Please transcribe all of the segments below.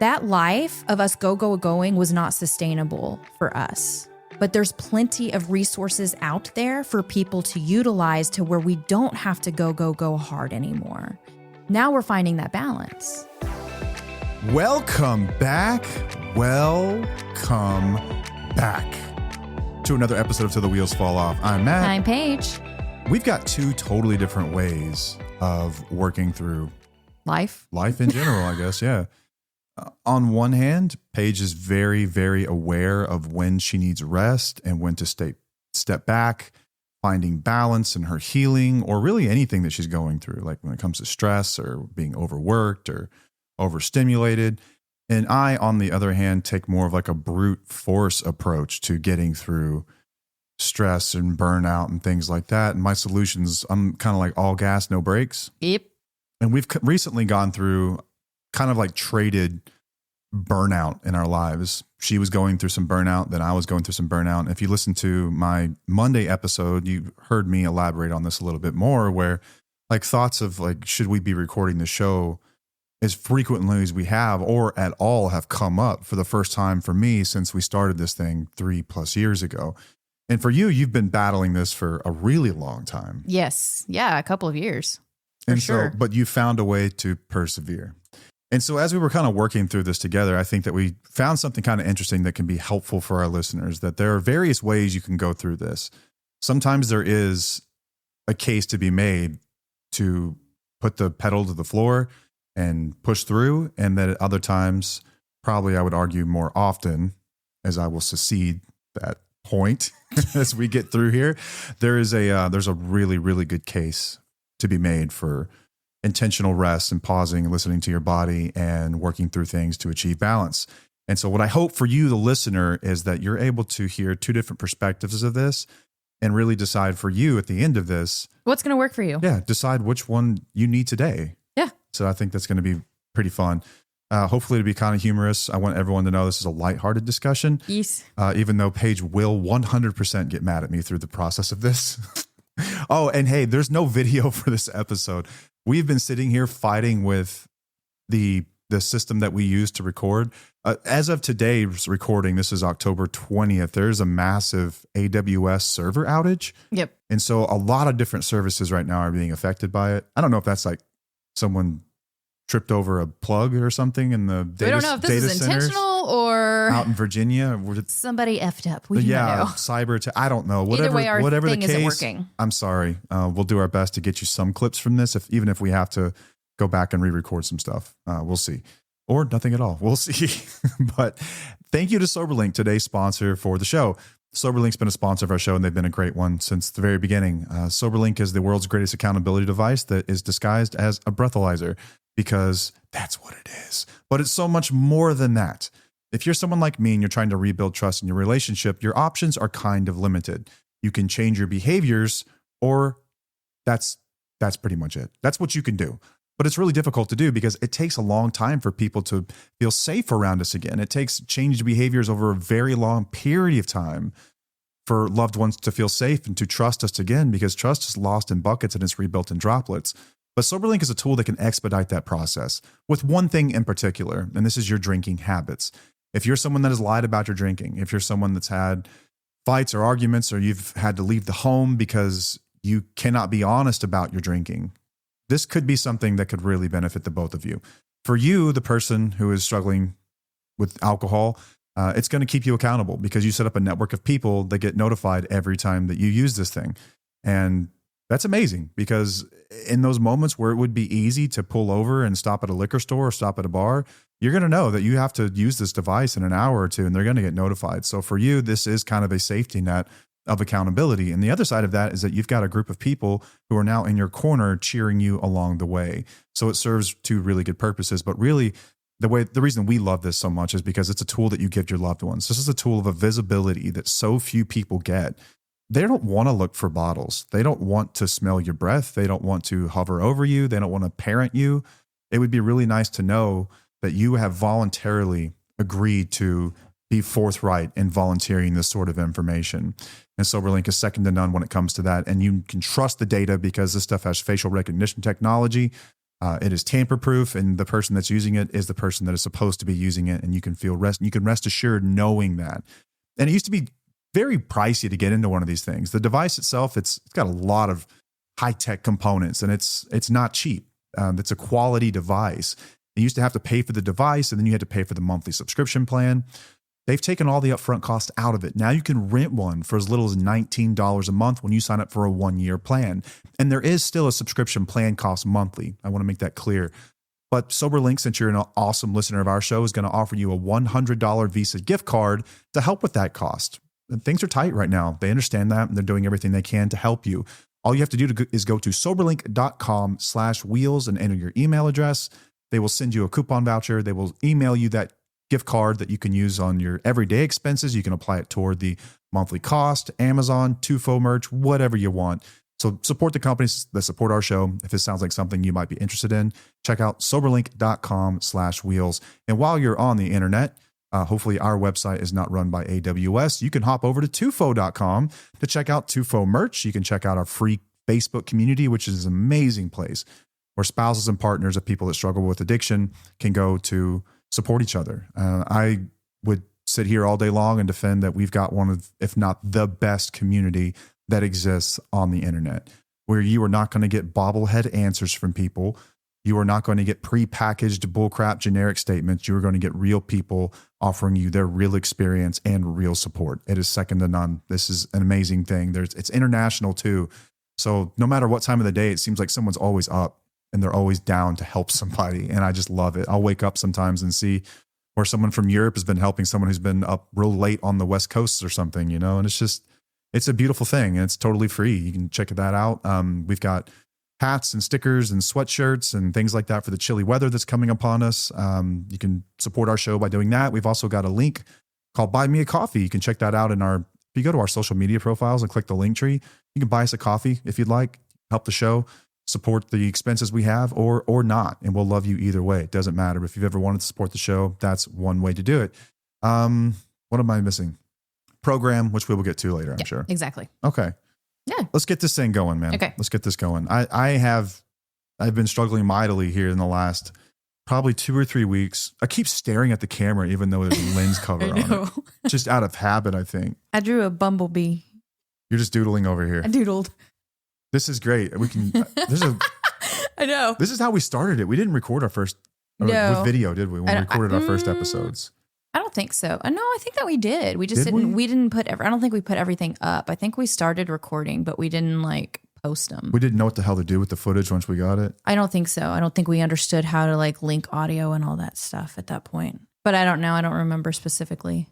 That life of us going was not sustainable for us. But there's plenty of resources out there for people to utilize to where we don't have to go hard anymore. Now we're finding that balance. Welcome back to another episode of Till the Wheels Fall Off. I'm Matt. I'm Paige. We've got two totally different ways of working through life in general, I guess. Yeah. On one hand, Paige is very, very aware of when she needs rest and when to step back, finding balance in her healing or really anything that she's going through, like when it comes to stress or being overworked or overstimulated. And I, on the other hand, take more of like a brute force approach to getting through stress and burnout and things like that. And my solutions, I'm kind of like all gas, no brakes. Yep. And we've recently gone through kind of like traded burnout in our lives. She was going through some burnout, then I was going through some burnout. And if you listen to my Monday episode, you heard me elaborate on this a little bit more, where like thoughts of like, should we be recording the show as frequently as we have or at all have come up for the first time for me since we started this thing 3+ years ago. And for you, you've been battling this for a really long time. Yes. Yeah, a couple of years. And so, but you found a way to persevere. And so as we were kind of working through this together, I think that we found something kind of interesting that can be helpful for our listeners, that there are various ways you can go through this. Sometimes there is a case to be made to put the pedal to the floor and push through. And that at other times, probably I would argue more often, as I will secede that point as we get through here, there's a really, really good case to be made for intentional rest and pausing and listening to your body and working through things to achieve balance. And so what I hope for you, the listener, is that you're able to hear two different perspectives of this and really decide for you at the end of this, what's going to work for you. Yeah. Decide which one you need today. Yeah. So I think that's going to be pretty fun. Hopefully to be kind of humorous. I want everyone to know this is a lighthearted discussion. Yes. Even though Paige will 100% get mad at me through the process of this. Oh, and hey, there's no video for this episode. We've been sitting here fighting with the system that we use to record. As of today's recording, this is October 20th, there's a massive AWS server outage. Yep. And so a lot of different services right now are being affected by it. I don't know if that's like someone tripped over a plug or something in the data. We don't know if this is intentional or out in Virginia. Somebody effed up. We don't know. Cyber. I don't know. Either way, our whatever thing the case, isn't working. I'm sorry. We'll do our best to get you some clips from this, even if we have to go back and re-record some stuff. We'll see. Or nothing at all. We'll see. But thank you to SoberLink, today's sponsor for the show. SoberLink's been a sponsor of our show, and they've been a great one since the very beginning. SoberLink is the world's greatest accountability device that is disguised as a breathalyzer, because that's what it is. But it's so much more than that. If you're someone like me and you're trying to rebuild trust in your relationship, your options are kind of limited. You can change your behaviors, or that's pretty much it. That's what you can do. But it's really difficult to do because it takes a long time for people to feel safe around us again. It takes changed behaviors over a very long period of time for loved ones to feel safe and to trust us again, because trust is lost in buckets and it's rebuilt in droplets. But SoberLink is a tool that can expedite that process with one thing in particular, and this is your drinking habits. If you're someone that has lied about your drinking, if you're someone that's had fights or arguments, or you've had to leave the home because you cannot be honest about your drinking, this could be something that could really benefit the both of you. For you, the person who is struggling with alcohol, it's going to keep you accountable because you set up a network of people that get notified every time that you use this thing. And that's amazing, because in those moments where it would be easy to pull over and stop at a liquor store or stop at a bar, you're going to know that you have to use this device in an hour or two, and they're going to get notified. So for you, this is kind of a safety net of accountability. And the other side of that is that you've got a group of people who are now in your corner cheering you along the way. So it serves two really good purposes. But really, the reason we love this so much is because it's a tool that you give your loved ones. This is a tool of a visibility that so few people get. They don't want to look for bottles. They don't want to smell your breath. They don't want to hover over you. They don't want to parent you. It would be really nice to know that you have voluntarily agreed to be forthright in volunteering this sort of information. And SoberLink is second to none when it comes to that. And you can trust the data because this stuff has facial recognition technology. It is tamper proof, and the person that's using it is the person that is supposed to be using it. And you can rest assured knowing that. And it used to be very pricey to get into one of these things. The device itself, it's got a lot of high tech components, and it's not cheap. It's a quality device. You used to have to pay for the device, and then you had to pay for the monthly subscription plan. They've taken all the upfront costs out of it. Now you can rent one for as little as $19 a month when you sign up for a 1-year plan. And there is still a subscription plan cost monthly. I want to make that clear. But SoberLink, since you're an awesome listener of our show, is going to offer you a $100 Visa gift card to help with that cost. And things are tight right now. They understand that, and they're doing everything they can to help you. All you have to do is go to soberlink.com/wheels and enter your email address. They will send you a coupon voucher. They will email you that gift card that you can use on your everyday expenses. You can apply it toward the monthly cost, Amazon, Tufo merch, whatever you want. So support the companies that support our show. If this sounds like something you might be interested in, check out soberlink.com/wheels. And while you're on the internet, hopefully our website is not run by AWS. You can hop over to tufo.com to check out Tufo merch. You can check out our free Facebook community, which is an amazing place where spouses and partners of people that struggle with addiction can go to support each other. I would sit here all day long and defend that we've got one of, if not the best community that exists on the internet, where you are not going to get bobblehead answers from people. You are not going to get prepackaged bullcrap generic statements. You are going to get real people offering you their real experience and real support. It is second to none. This is an amazing thing. It's international too. So no matter what time of the day, it seems like someone's always up and they're always down to help somebody. And I just love it. I'll wake up sometimes and see where someone from Europe has been helping someone who's been up real late on the West Coast or something, and it's a beautiful thing, and it's totally free. You can check that out. We've got hats and stickers and sweatshirts and things like that for the chilly weather that's coming upon us. You can support our show by doing that. We've also got a link called Buy Me a Coffee. You can check that out if you go to our social media profiles and click the link tree, you can buy us a coffee if you'd like, help the show, support the expenses we have or not. And we'll love you either way. It doesn't matter. If you've ever wanted to support the show, that's one way to do it. What am I missing? Program, which we will get to later, I'm sure. Exactly. Okay. Yeah. Let's get this thing going, man. Okay. Let's get this going. I've been struggling mightily here in the last probably 2 or 3 weeks. I keep staring at the camera, even though there's a lens cover on it. Just out of habit, I think. I drew a bumblebee. You're just doodling over here. I doodled. This is great. We can, I know. This is how we started it. We didn't record our first with video, did we? When we recorded our first episodes. I don't think so. No, I think that we did. We just didn't put I don't think we put everything up. I think we started recording, but we didn't post them. We didn't know what the hell to do with the footage once we got it. I don't think so. I don't think we understood how to link audio and all that stuff at that point. But I don't know. I don't remember specifically.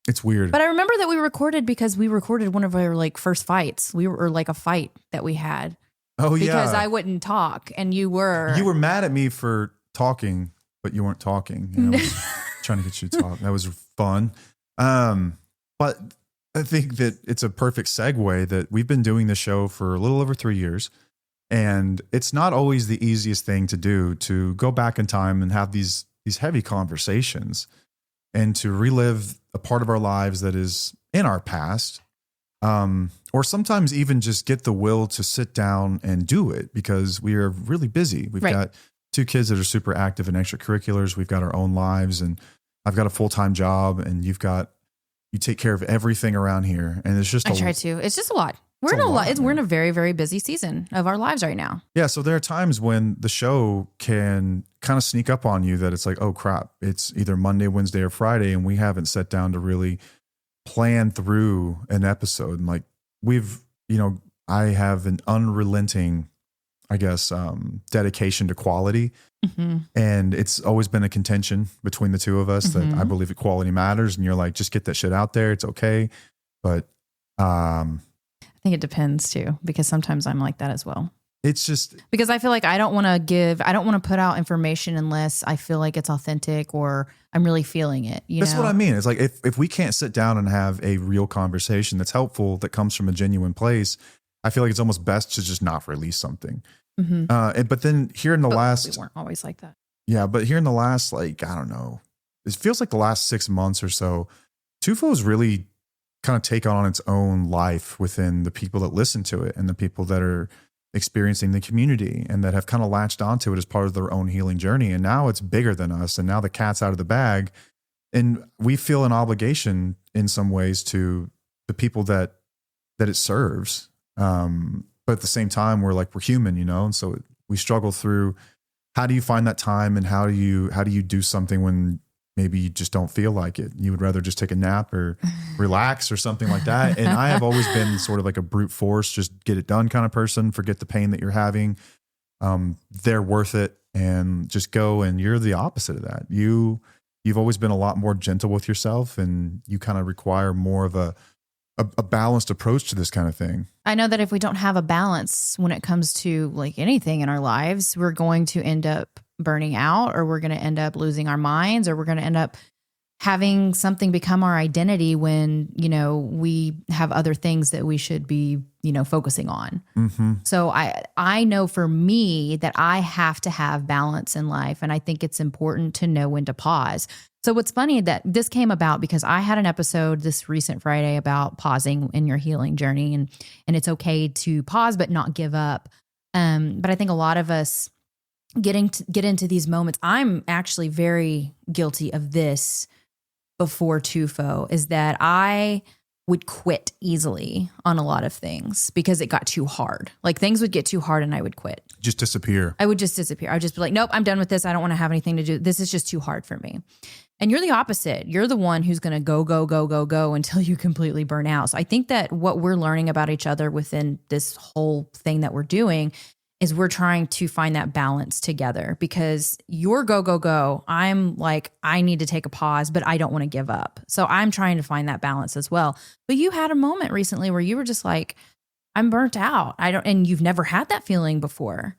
It's weird. But I remember that we recorded because we recorded one of our first fights. We were a fight that we had. Oh yeah. Because I wouldn't talk and you were. You were mad at me for talking, but you weren't talking. I was trying to get you to talk. That was fun. But I think that it's a perfect segue that we've been doing this show for a little over 3 years. And it's not always the easiest thing to do, to go back in time and have these heavy conversations and to relive a part of our lives that is in our past. Or sometimes even just get the will to sit down and do it because we are really busy. We've got 2 kids that are super active in extracurriculars. We've got our own lives, and I've got a full-time job, and you take care of everything around here. And it's just, it's just a lot. We're in a very, very busy season of our lives right now. Yeah. So there are times when the show can kind of sneak up on you that it's like, oh crap, it's either Monday, Wednesday, or Friday. And we haven't sat down to really plan through an episode. And I have an unrelenting, dedication to quality. Mm-hmm. And it's always been a contention between the two of us that I believe that quality matters. And you're like, just get that shit out there. It's okay. But, I think it depends too, because sometimes I'm like that as well. It's just because I feel like I don't want to put out information unless I feel like it's authentic or I'm really feeling it. That's what I mean. It's like, if we can't sit down and have a real conversation that's helpful, that comes from a genuine place, I feel like it's almost best to just not release something. Mm-hmm. But then here in the last, we weren't always like that. Yeah. But here in the last, I don't know, it feels like the last 6 months or so, Tufo's really kind of take on its own life within the people that listen to it and the people that are experiencing the community and that have kind of latched onto it as part of their own healing journey. And now it's bigger than us. And now the cat's out of the bag. And we feel an obligation in some ways to the people that it serves. But at the same time, we're human, and so we struggle through, how do you find that time, and how do you do something when maybe you just don't feel like it? You would rather just take a nap or relax or something like that. And I have always been sort of like a brute force, just get it done kind of person, forget the pain that you're having. They're worth it, and just go. And you're the opposite of that. You've always been a lot more gentle with yourself, and you kind of require more of a balanced approach to this kind of thing. I know that if we don't have a balance when it comes to like anything in our lives, we're going to end up burning out, or we're going to end up losing our minds, or we're going to end up having something become our identity when, we have other things that we should be, focusing on. Mm-hmm. So I know for me that I have to have balance in life. And I think it's important to know when to pause. So what's funny that this came about because I had an episode this recent Friday about pausing in your healing journey, and it's okay to pause, but not give up. But I think a lot of us get into these moments. I'm actually very guilty of this before Tufo, is that I would quit easily on a lot of things because it got too hard. Like things would get too hard and I would quit. Just disappear. I would just disappear. I would just be like, nope, I'm done with this. I don't want to have anything to do. This is just too hard for me. And you're the opposite. You're the one who's going to go until you completely burn out. So I think that what we're learning about each other within this whole thing that we're doing is we're trying to find that balance together, because you're go. I'm like, I need to take a pause, but I don't want to give up. So I'm trying to find that balance as well. But you had a moment recently where you were just like, I'm burnt out. And you've never had that feeling before.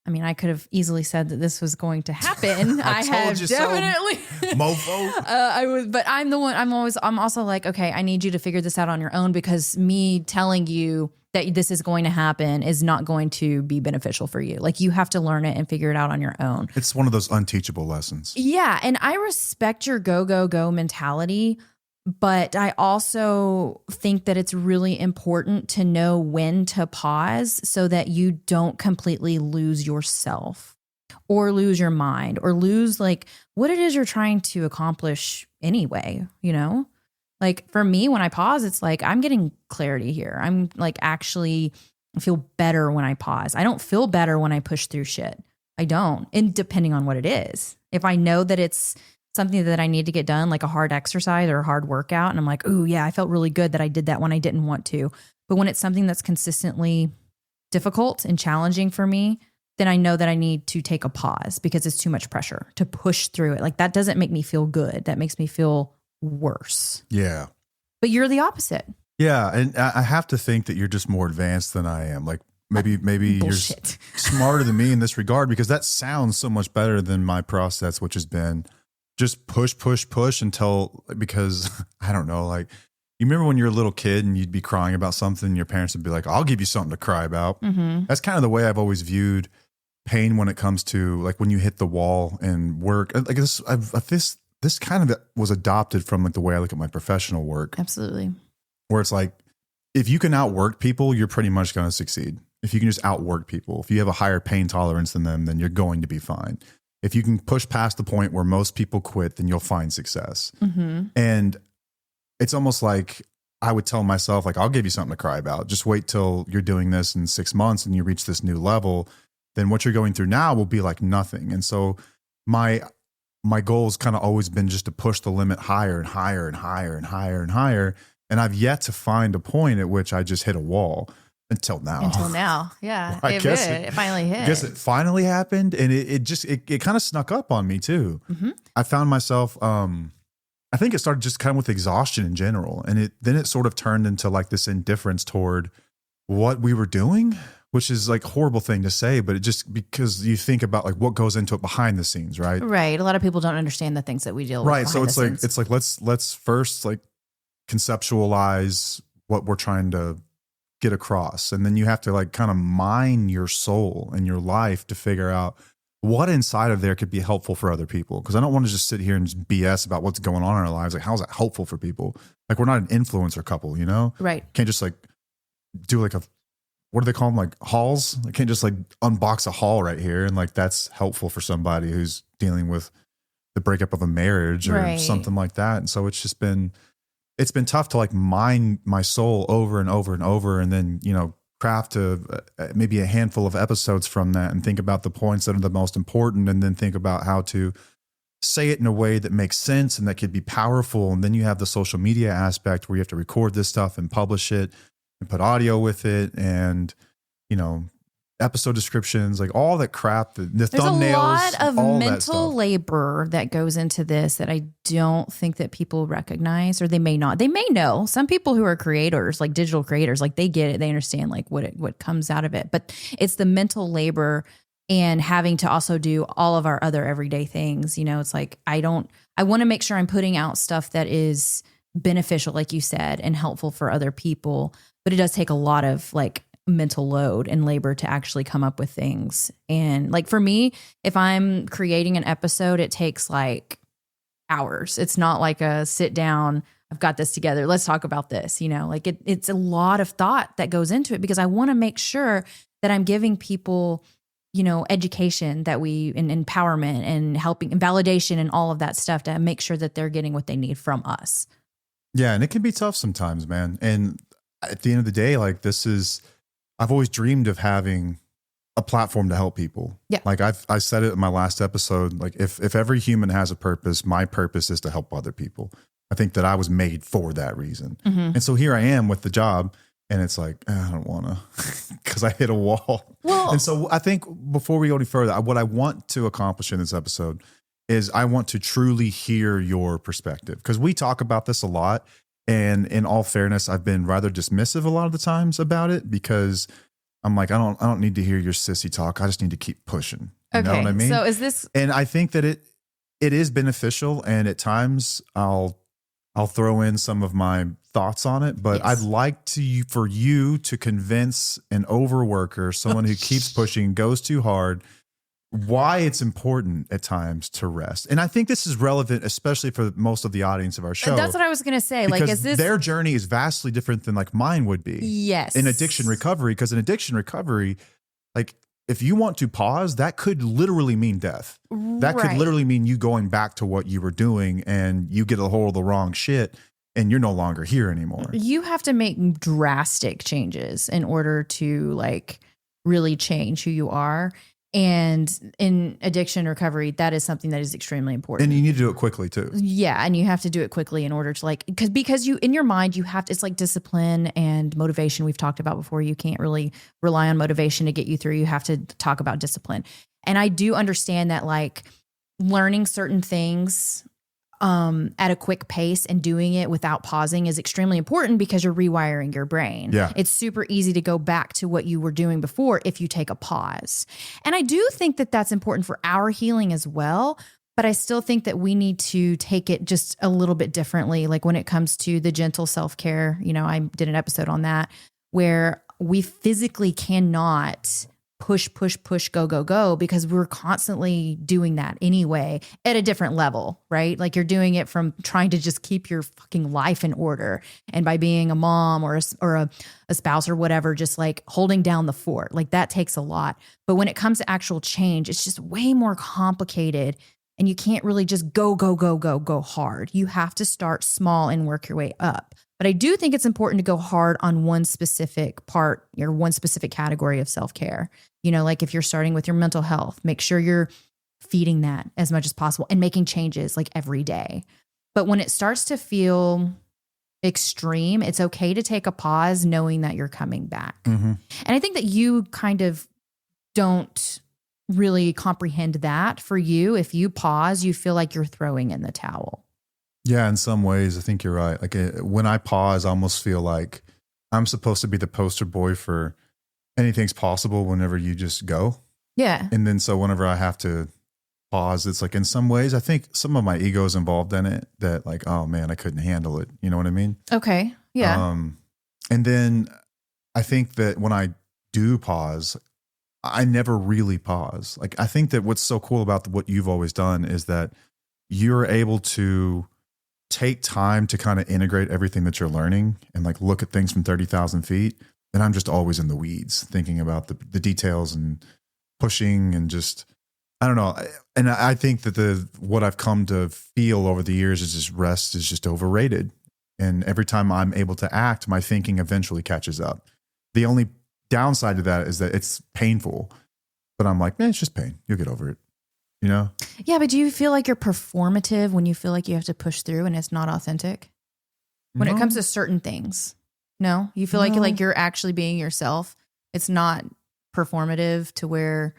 I mean, I could have easily said that this was going to happen. I have definitely, mofo. But I'm the one. I'm also like, okay, I need you to figure this out on your own, because me telling you that this is going to happen is not going to be beneficial for you. Like you have to learn it and figure it out on your own. It's one of those unteachable lessons. Yeah, and I respect your go mentality. But I also think that it's really important to know when to pause so that you don't completely lose yourself or lose your mind or lose like what it is you're trying to accomplish anyway, Like for me, when I pause, it's like I'm getting clarity here. I'm like actually feel better when I pause. I don't feel better when I push through shit. I don't. And depending on what it is. If I know that it's something that I need to get done, like a hard exercise or a hard workout, and I'm like, oh yeah, I felt really good that I did that when I didn't want to. But when it's something that's consistently difficult and challenging for me, then I know that I need to take a pause because it's too much pressure to push through it. Like that doesn't make me feel good. That makes me feel worse. Yeah. But you're the opposite. Yeah. And I have to think that you're just more advanced than I am. Like maybe you're smarter than me in this regard, because that sounds so much better than my process, which has been just push until, because I don't know, like you remember when you're a little kid and you'd be crying about something and your parents would be like, I'll give you something to cry about. Mm-hmm. That's kind of the way I've always viewed pain when it comes to like when you hit the wall and work. Like this kind of was adopted from like the way I look at my professional work. Absolutely. Where it's like, if you can outwork people, you're pretty much going to succeed. If you can just outwork people, if you have a higher pain tolerance than them, then you're going to be fine. If you can push past the point where most people quit, then you'll find success. Mm-hmm. And it's almost like I would tell myself, like, I'll give you something to cry about. Just wait till you're doing this in 6 months and you reach this new level. Then what you're going through now will be like nothing. And so my goal has kind of always been just to push the limit higher and higher and higher and higher and higher. And I've yet to find a point at which I just hit a wall. Until now. Yeah. Well, it finally hit. I guess it finally happened. And it kind of snuck up on me too. Mm-hmm. I found myself, I think it started just kind of with exhaustion in general. And then it sort of turned into like this indifference toward what we were doing, which is like a horrible thing to say, but it just, because you think about like what goes into it behind the scenes, right? Right. A lot of people don't understand the things that we deal with. Right. So it's like, let's first like conceptualize what we're trying to get across. And then you have to like kind of mine your soul and your life to figure out what inside of there could be helpful for other people. Because I don't want to just sit here and just BS about what's going on in our lives. Like, how is that helpful for people? Like, we're not an influencer couple, Right. Can't just like do like a what do they call them? Like hauls. I can't just like unbox a haul right here. And like, that's helpful for somebody who's dealing with the breakup of a marriage or something like that. And so it's been tough to like mine my soul over and over and over. And then, craft maybe a handful of episodes from that and think about the points that are the most important, and then think about how to say it in a way that makes sense and that could be powerful. And then you have the social media aspect where you have to record this stuff and publish it and put audio with it, and, episode descriptions, like all that crap, the thumbnails. There's a lot of mental labor that goes into this that I don't think that people recognize, or they may not. They may know. Some people who are creators, like digital creators, like they get it. They understand like what comes out of it. But it's the mental labor and having to also do all of our other everyday things. It's like I want to make sure I'm putting out stuff that is beneficial, like you said, and helpful for other people. But it does take a lot of like mental load and labor to actually come up with things. And like for me, if I'm creating an episode, it takes like hours. It's not like a sit down, I've got this together, let's talk about this, like it's a lot of thought that goes into it, because I want to make sure that I'm giving people, education and empowerment and helping and validation and all of that stuff to make sure that they're getting what they need from us. Yeah. And it can be tough sometimes, man. And at the end of the day, like I've always dreamed of having a platform to help people. Yeah. Like I said it in my last episode, like if every human has a purpose, my purpose is to help other people. I think that I was made for that reason. Mm-hmm. And so here I am with the job, and it's like, I don't want to, because I hit a wall. Well, and so I think before we go any further, what I want to accomplish in this episode is I want to truly hear your perspective, because we talk about this a lot. And in all fairness, I've been rather dismissive a lot of the times about it, because I'm like, I don't need to hear your sissy talk. I just need to keep pushing. You know what I mean? So is this, and I think that it is beneficial. And at times I'll throw in some of my thoughts on it, but yes. I'd like for you to convince an overworker, someone who keeps pushing, goes too hard, why it's important at times to rest. And I think this is relevant, especially for most of the audience of our show. That's what I was going to say. Like, is this their journey is vastly different than like mine would be. Yes. In addiction recovery, because in addiction recovery, like if you want to pause, that could literally mean death. That could literally mean you going back to what you were doing, and you get a hold of the wrong shit and you're no longer here anymore. You have to make drastic changes in order to like really change who you are. And in addiction recovery, that is something that is extremely important. And you need to do it quickly too. Yeah. And you have to do it quickly in order to like, because you, in your mind, you have to, it's like discipline and motivation we've talked about before. You can't really rely on motivation to get you through. You have to talk about discipline. And I do understand that like learning certain things at a quick pace and doing it without pausing is extremely important, because you're rewiring your brain. Yeah. It's super easy to go back to what you were doing before if you take a pause. And I do think that that's important for our healing as well. But I still think that we need to take it just a little bit differently. Like when it comes to the gentle self-care, I did an episode on that where we physically cannot push, go, because we're constantly doing that anyway at a different level, right? Like you're doing it from trying to just keep your fucking life in order. And by being a mom or a spouse or whatever, just like holding down the fort, like that takes a lot. But when it comes to actual change, it's just way more complicated. And you can't really just go hard. You have to start small and work your way up. But I do think it's important to go hard on one specific part or one specific category of self-care. Like if you're starting with your mental health, make sure you're feeding that as much as possible and making changes like every day. But when it starts to feel extreme, it's okay to take a pause knowing that you're coming back. Mm-hmm. And I think that you kind of don't really comprehend that for you. If you pause, you feel like you're throwing in the towel. Yeah, in some ways, I think you're right. Like when I pause, I almost feel like I'm supposed to be the poster boy for anything's possible whenever you just go. Yeah. And then so whenever I have to pause, it's like in some ways, I think some of my ego is involved in it, that like, oh man, I couldn't handle it. You know what I mean? Okay. Yeah. And then I think that when I do pause, I never really pause. Like I think that what's so cool about what you've always done is that you're able to take time to kind of integrate everything that you're learning and like look at things from 30,000 feet And I'm just always in the weeds thinking about the details and pushing and just, I don't know. And I think that what I've come to feel over the years is just rest is just overrated. And every time I'm able to act, my thinking eventually catches up. The only downside to that is that it's painful, but I'm like, man, it's just pain. You'll get over it, you know? Yeah, but do you feel like you're performative when you feel like you have to push through and it's not authentic? When it comes to certain things? No? You feel like you're actually being yourself? It's not performative to where...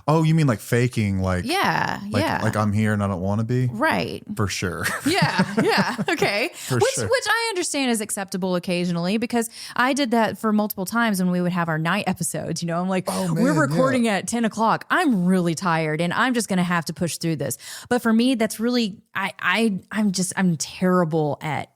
Oh, you mean like faking? Yeah. Like I'm here and I don't want to be? Right. For sure. Yeah. Okay. Which I understand is acceptable occasionally, because I did that for multiple times when we would have our night episodes. You know, I'm like, we're recording at 10 o'clock. I'm really tired and I'm just going to have to push through this. But for me, that's really, I'm terrible at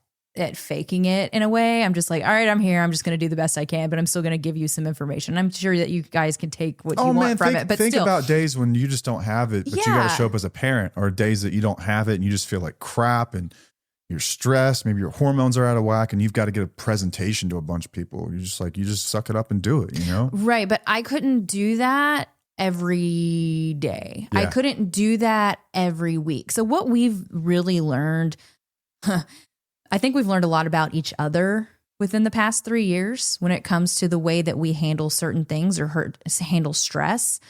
faking it in a way. I'm just like, all right, I'm here. I'm just going to do the best I can, but I'm still going to give you some information. I'm sure that you guys can take what you want from it. But think still, about days when you just don't have it, but you got to show up as a parent, or days that you don't have it and you just feel like crap and you're stressed. Maybe your hormones are out of whack and you've got to get a presentation to a bunch of people. You're just like, you just suck it up and do it, you know? Right. But I couldn't do that every day. Yeah. I couldn't do that every week. So what we've really learned, I think we've learned a lot about each other within the past 3 years when it comes to the way that we handle certain things or handle stress.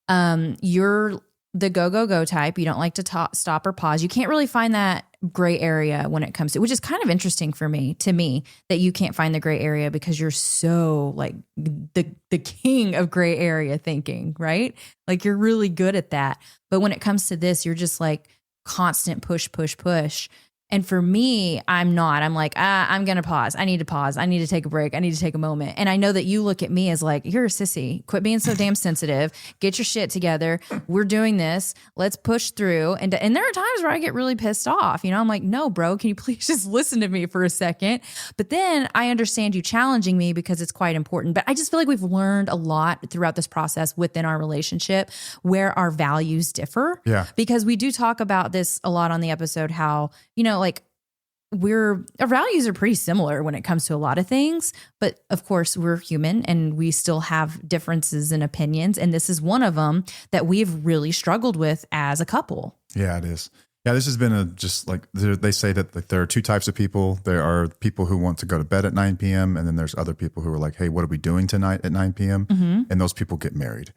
You're the go type. You don't like to stop or pause. You can't really find that gray area when it comes to, which is kind of interesting to me, that you can't find the gray area because you're so like the king of gray area thinking, right? Like you're really good at that. But when it comes to this, you're just like constant push. And for me, I'm not. I'm like, I'm going to pause. I need to pause. I need to take a break. I need to take a moment. And I know that you look at me as like, you're a sissy. Quit being so damn sensitive. Get your shit together. We're doing this. Let's push through. And there are times where I get really pissed off. You know, I'm like, no, bro, can you please just listen to me for a second? But then I understand you challenging me because it's quite important. But I just feel like we've learned a lot throughout this process within our relationship where our values differ. Yeah. Because we do talk about this a lot on the episode, how, you know, like our values are pretty similar when it comes to a lot of things, but of course we're human and we still have differences in opinions. And this is one of them that we've really struggled with as a couple. Yeah, it is. Yeah, this has been just like they say that there are two types of people. There are people who want to go to bed at 9 p.m. And then there's other people who are like, hey, what are we doing tonight at 9 p.m.? Mm-hmm. And those people get married.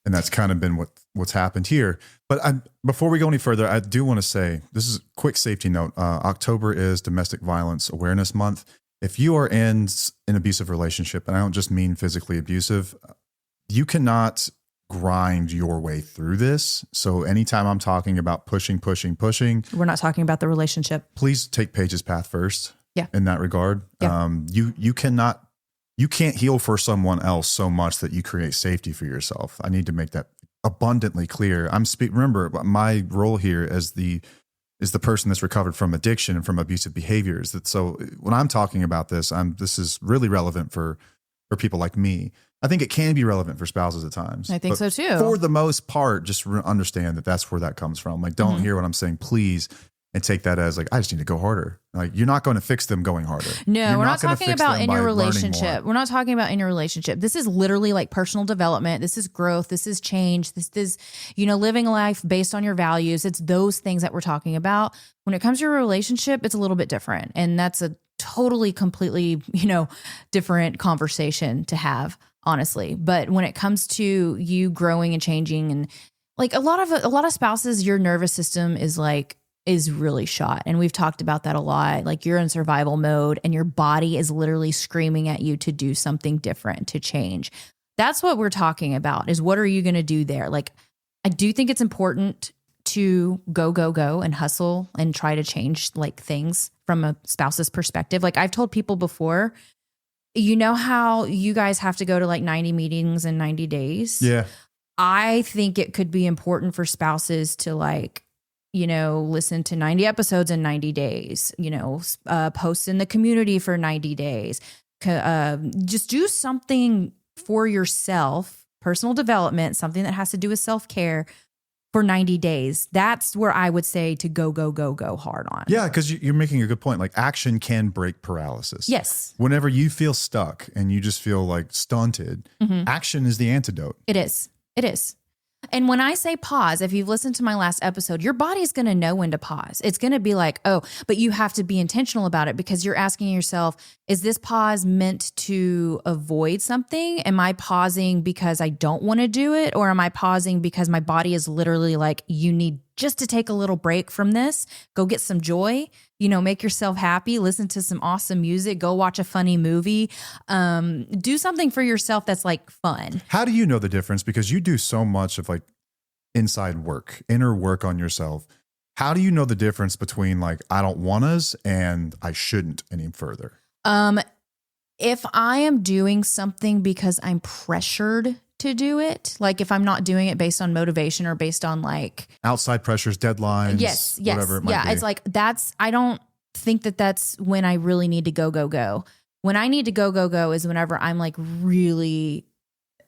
And that's kind of been what's happened here. But before we go any further, I do want to say, this is a quick safety note. October is Domestic Violence Awareness Month. If you are in an abusive relationship, and I don't just mean physically abusive, you cannot grind your way through this. So anytime I'm talking about pushing, we're not talking about the relationship. Please take Paige's path first. Yeah. In that regard. Yeah. You can't heal for someone else so much that you create safety for yourself. I need to make that abundantly clear. Remember, my role here is the person that's recovered from addiction and from abusive behaviors. So when I'm talking about this, this is really relevant for people like me. I think it can be relevant for spouses at times. I think so too. For the most part, just understand that that's where that comes from. Like, don't hear what I'm saying, please. And take that as like, I just need to go harder. Like, you're not going to fix them going harder. No, we're not talking about in your relationship. We're not talking about in your relationship. This is literally like personal development. This is growth. This is change. This is, living a life based on your values. It's those things that we're talking about. When it comes to your relationship, it's a little bit different. And that's a totally, completely, different conversation to have, honestly. But when it comes to you growing and changing, and like a lot of spouses, your nervous system is really shot. And we've talked about that a lot. Like, you're in survival mode and your body is literally screaming at you to do something different, to change. That's what we're talking about, is what are you going to do there? Like, I do think it's important to go and hustle and try to change like things from a spouse's perspective. Like, I've told people before, you know how you guys have to go to like 90 meetings in 90 days? Yeah. I think it could be important for spouses to listen to 90 episodes in 90 days, post in the community for 90 days, just do something for yourself, personal development, something that has to do with self-care for 90 days. That's where I would say to go hard on. Yeah, because you're making a good point. Like action can break paralysis. Yes. Whenever you feel stuck and you just feel like stunted, action is the antidote. It is. It is. And when I say pause, if you've listened to my last episode, your body's going to know when to pause. It's going to be like, oh, but you have to be intentional about it because you're asking yourself, is this pause meant to avoid something? Am I pausing because I don't want to do it? Or am I pausing because my body is literally like, you need just to take a little break from this, go get some joy, make yourself happy, listen to some awesome music, go watch a funny movie, do something for yourself that's like fun. How do you know the difference? Because you do so much of like inside work, inner work on yourself. How do you know the difference between like, I don't want us and I shouldn't any further? If I am doing something because I'm pressured to do it, like if I'm not doing it based on motivation or based on like outside pressures, deadlines, yes, whatever it might be. It's like I don't think that's when I really need to go. When I need to go is whenever I'm like really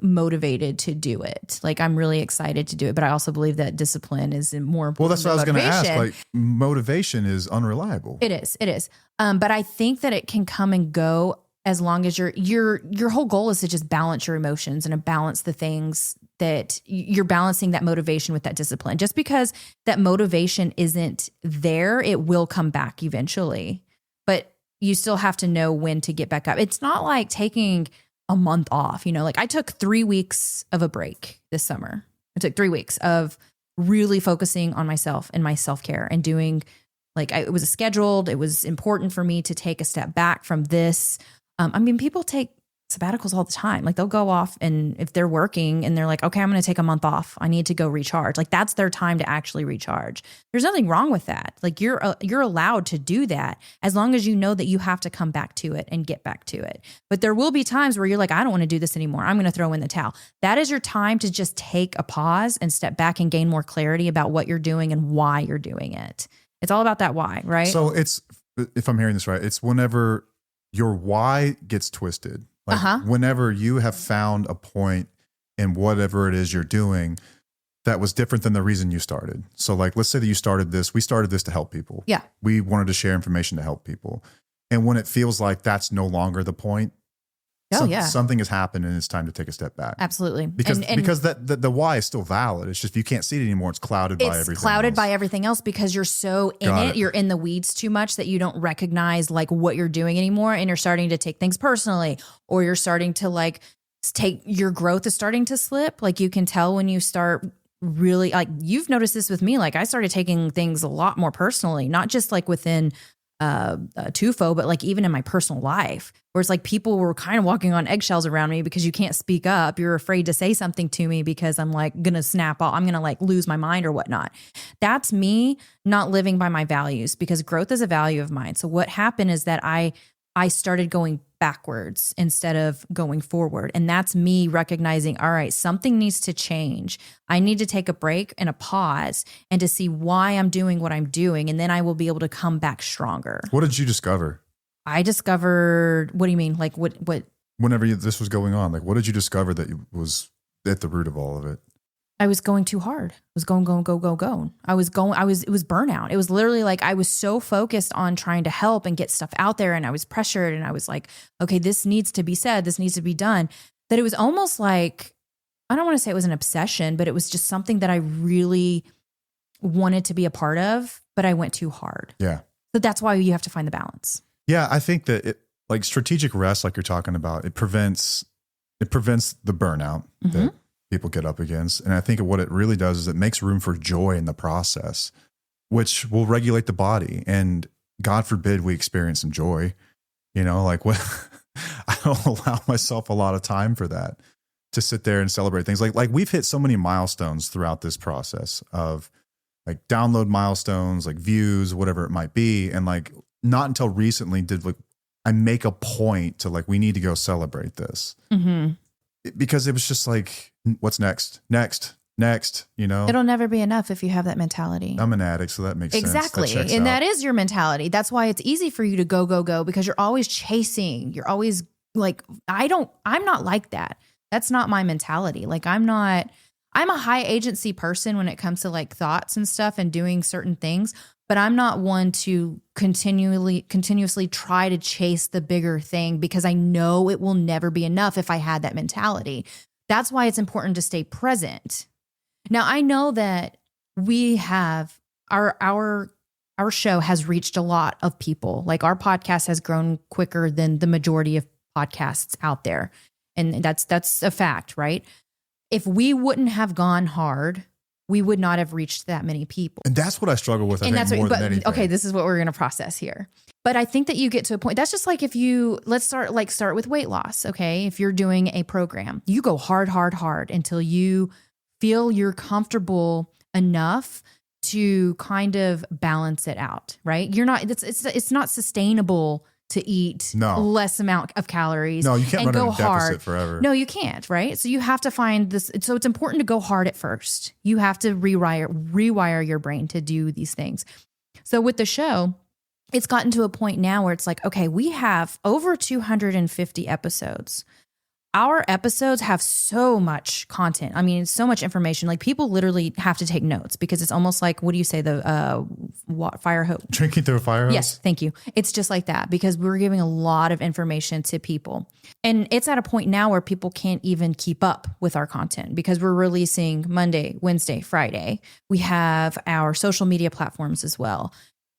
motivated to do it. Like I'm really excited to do it, but I also believe that discipline is more important. Well, that's what I was going to ask. Motivation. Like motivation is unreliable. It is. But I think that it can come and go as long as your whole goal is to just balance your emotions and to balance the things that you're balancing, that motivation with that discipline. Just because that motivation isn't there, it will come back eventually, but you still have to know when to get back up. It's not like taking a month off, like I took 3 weeks of a break this summer. I took 3 weeks of really focusing on myself and my self-care and doing it was scheduled. It was important for me to take a step back from this. People take sabbaticals all the time. Like they'll go off and if they're working and they're like, okay, I'm going to take a month off. I need to go recharge. Like that's their time to actually recharge. There's nothing wrong with that. Like you're allowed to do that as long as you know that you have to come back to it and get back to it. But there will be times where you're like, I don't want to do this anymore. I'm going to throw in the towel. That is your time to just take a pause and step back and gain more clarity about what you're doing and why you're doing it. It's all about that why, right? So it's, if I'm hearing this right, it's whenever your why gets twisted. Like whenever you have found a point in whatever it is you're doing that was different than the reason you started. So like, let's say that we started this to help people. Yeah. We wanted to share information to help people. And when it feels like that's no longer the point, something has happened and it's time to take a step back. Absolutely. Because the why is still valid. It's just, if you can't see it anymore, it's clouded by everything. It's clouded by everything else because you're so in it. You're in the weeds too much that you don't recognize like what you're doing anymore. And you're starting to take things personally, or you're starting to like your growth is starting to slip. Like you can tell when you start really, like you've noticed this with me. Like I started taking things a lot more personally, not just like within TUFO, but like even in my personal life, where it's like people were kind of walking on eggshells around me because you can't speak up. You're afraid to say something to me because I'm like going to snap off. I'm going to like lose my mind or whatnot. That's me not living by my values, because growth is a value of mine. So what happened is that I started going backwards instead of going forward. And that's me recognizing, all right, something needs to change. I need to take a break and a pause and to see why I'm doing what I'm doing. And then I will be able to come back stronger. What did you discover? I discovered, what do you mean? Like what? Whenever this was going on, like what did you discover that was at the root of all of it? I was going too hard. I was going. It was burnout. It was literally like, I was so focused on trying to help and get stuff out there. And I was pressured and I was like, okay, this needs to be said. This needs to be done. That it was almost like, I don't want to say it was an obsession, but it was just something that I really wanted to be a part of, but I went too hard. Yeah. So that's why you have to find the balance. Yeah. I think that like strategic rest, like you're talking about, it prevents the burnout that people get up against. And I think what it really does is it makes room for joy in the process, which will regulate the body. And God forbid we experience some joy, like what I don't allow myself a lot of time for that, to sit there and celebrate things. Like we've hit so many milestones throughout this process of like download milestones, like views, whatever it might be. And like, not until recently did like I make a point to like, we need to go celebrate this. Because it was just like, what's next? It'll never be enough if you have that mentality. I'm an addict, so that makes sense. Exactly. And that is your mentality. That's why it's easy for you to go, because you're always chasing. You're always like, I'm not like that. That's not my mentality. Like I I'm a high agency person when it comes to like thoughts and stuff and doing certain things, but I'm not one to continuously try to chase the bigger thing because I know it will never be enough if I had that mentality. That's why it's important to stay present. Now, I know that we have our show has reached a lot of people. Like our podcast has grown quicker than the majority of podcasts out there. And that's a fact, right? If we wouldn't have gone hard, we would not have reached that many people. And that's what I struggle with. I think more than anything. Okay, this is what we're going to process here. But I think that you get to a point. That's just like if you start with weight loss. Okay, if you're doing a program, you go hard until you feel you're comfortable enough to kind of balance it out. Right? You're not. It's not sustainable to eat less amount of calories. No, you can't and run go in a deficit forever. No, you can't, right? So you have to find this. So it's important to go hard at first. You have to rewire your brain to do these things. So with the show, it's gotten to a point now where it's like, okay, we have over 250 episodes. Our episodes have so much content. I mean, so much information. Like people literally have to take notes because it's almost like, what do you say? The fire hose. Drinking through a fire hose? Yes, thank you. It's just like that because we're giving a lot of information to people. And it's at a point now where people can't even keep up with our content because we're releasing Monday, Wednesday, Friday. We have our social media platforms as well.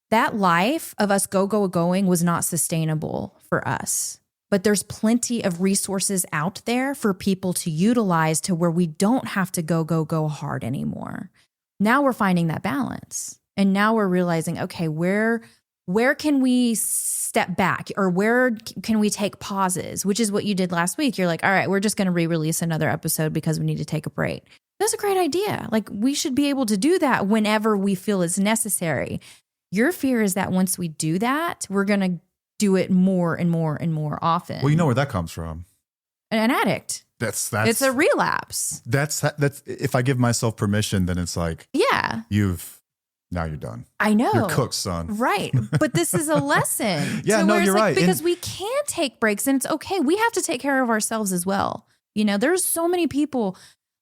That life of us going was not sustainable for us. But there's plenty of resources out there for people to utilize to where we don't have to go hard anymore. Now we're finding that balance. And now we're realizing, okay, where can we step back or where can we take pauses, which is what you did last week. You're like, all right, we're just going to re-release another episode because we need to take a break. That's a great idea. Like we should be able to do that whenever we feel is necessary. Your fear is that once we do that, we're going to do it more and more and more often. Well, you know where that comes from. An addict. That's it's a relapse. That's if I give myself permission, then it's like, yeah, now you're done. I know. You're cooked, son. Right. But this is a lesson. Yeah, no, you're right. Because we can take breaks and it's okay. We have to take care of ourselves as well. You know, there's so many people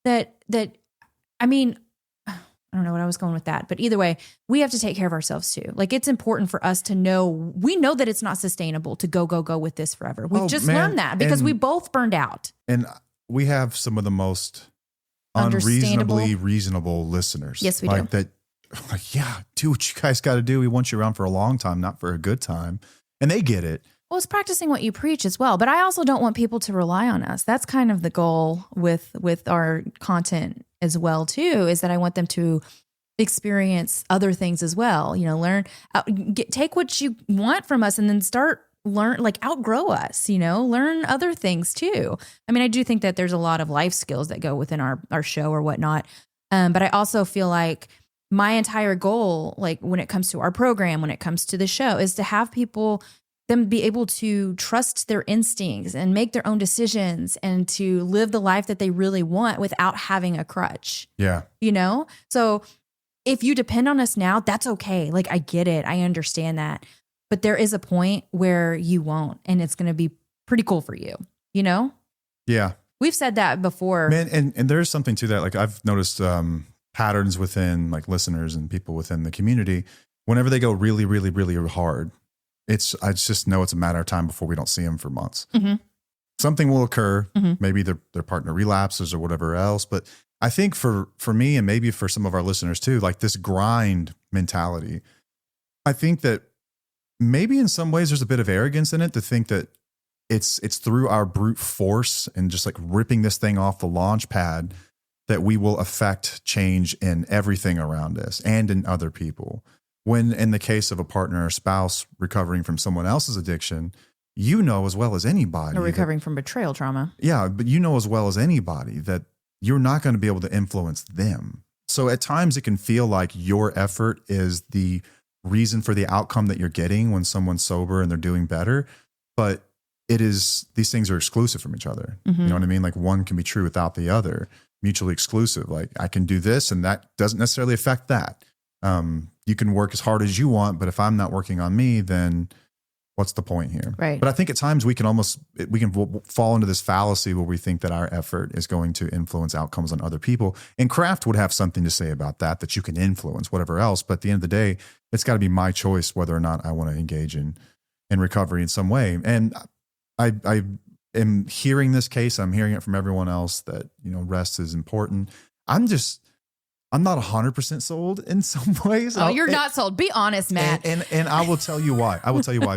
that I mean, I don't know what I was going with that, but either way, we have to take care of ourselves too. Like it's important for us to know, we know that it's not sustainable to go with this forever. We've learned that because we both burned out. And we have some of the most unreasonably reasonable listeners. Yes, we do. Like, yeah, do what you guys got to do. We want you around for a long time, not for a good time. And they get it. Well, it's practicing what you preach as well. But I also don't want people to rely on us. That's kind of the goal with our content as well, too, is that I want them to experience other things as well. You know, learn, take what you want from us and then outgrow us, you know, learn other things too. I mean, I do think that there's a lot of life skills that go within our show or whatnot. But I also feel like my entire goal, like when it comes to our program, when it comes to the show, is to have them be able to trust their instincts and make their own decisions and to live the life that they really want without having a crutch. Yeah. You know? So if you depend on us now, that's okay. Like I get it. I understand that. But there is a point where you won't, and it's going to be pretty cool for you. You know? Yeah. We've said that before. Man, and there's something to that. Like I've noticed patterns within like listeners and people within the community. Whenever they go really, really, really hard, I just know it's a matter of time before we don't see them for months. Mm-hmm. Something will occur. Mm-hmm. Maybe their partner relapses or whatever else. But I think for me and maybe for some of our listeners too, like this grind mentality, I think that maybe in some ways there's a bit of arrogance in it to think that it's through our brute force and just like ripping this thing off the launch pad that we will affect change in everything around us and in other people. When in the case of a partner or spouse recovering from someone else's addiction, you know as well as anybody. Or recovering from betrayal trauma. Yeah, but you know as well as anybody that you're not going to be able to influence them. So at times it can feel like your effort is the reason for the outcome that you're getting when someone's sober and they're doing better. But these things are exclusive from each other. Mm-hmm. You know what I mean? Like one can be true without the other, mutually exclusive. Like I can do this and that doesn't necessarily affect that. You can work as hard as you want, but if I'm not working on me, then what's the point here? Right. But I think at times we can fall into this fallacy where we think that our effort is going to influence outcomes on other people. And craft would have something to say about that you can influence whatever else. But at the end of the day, it's got to be my choice whether or not I want to engage in recovery in some way. And I am hearing this case. I'm hearing it from everyone else that, rest is important. I'm not 100% sold in some ways. Oh, you're not sold. Be honest, Matt. And I will tell you why.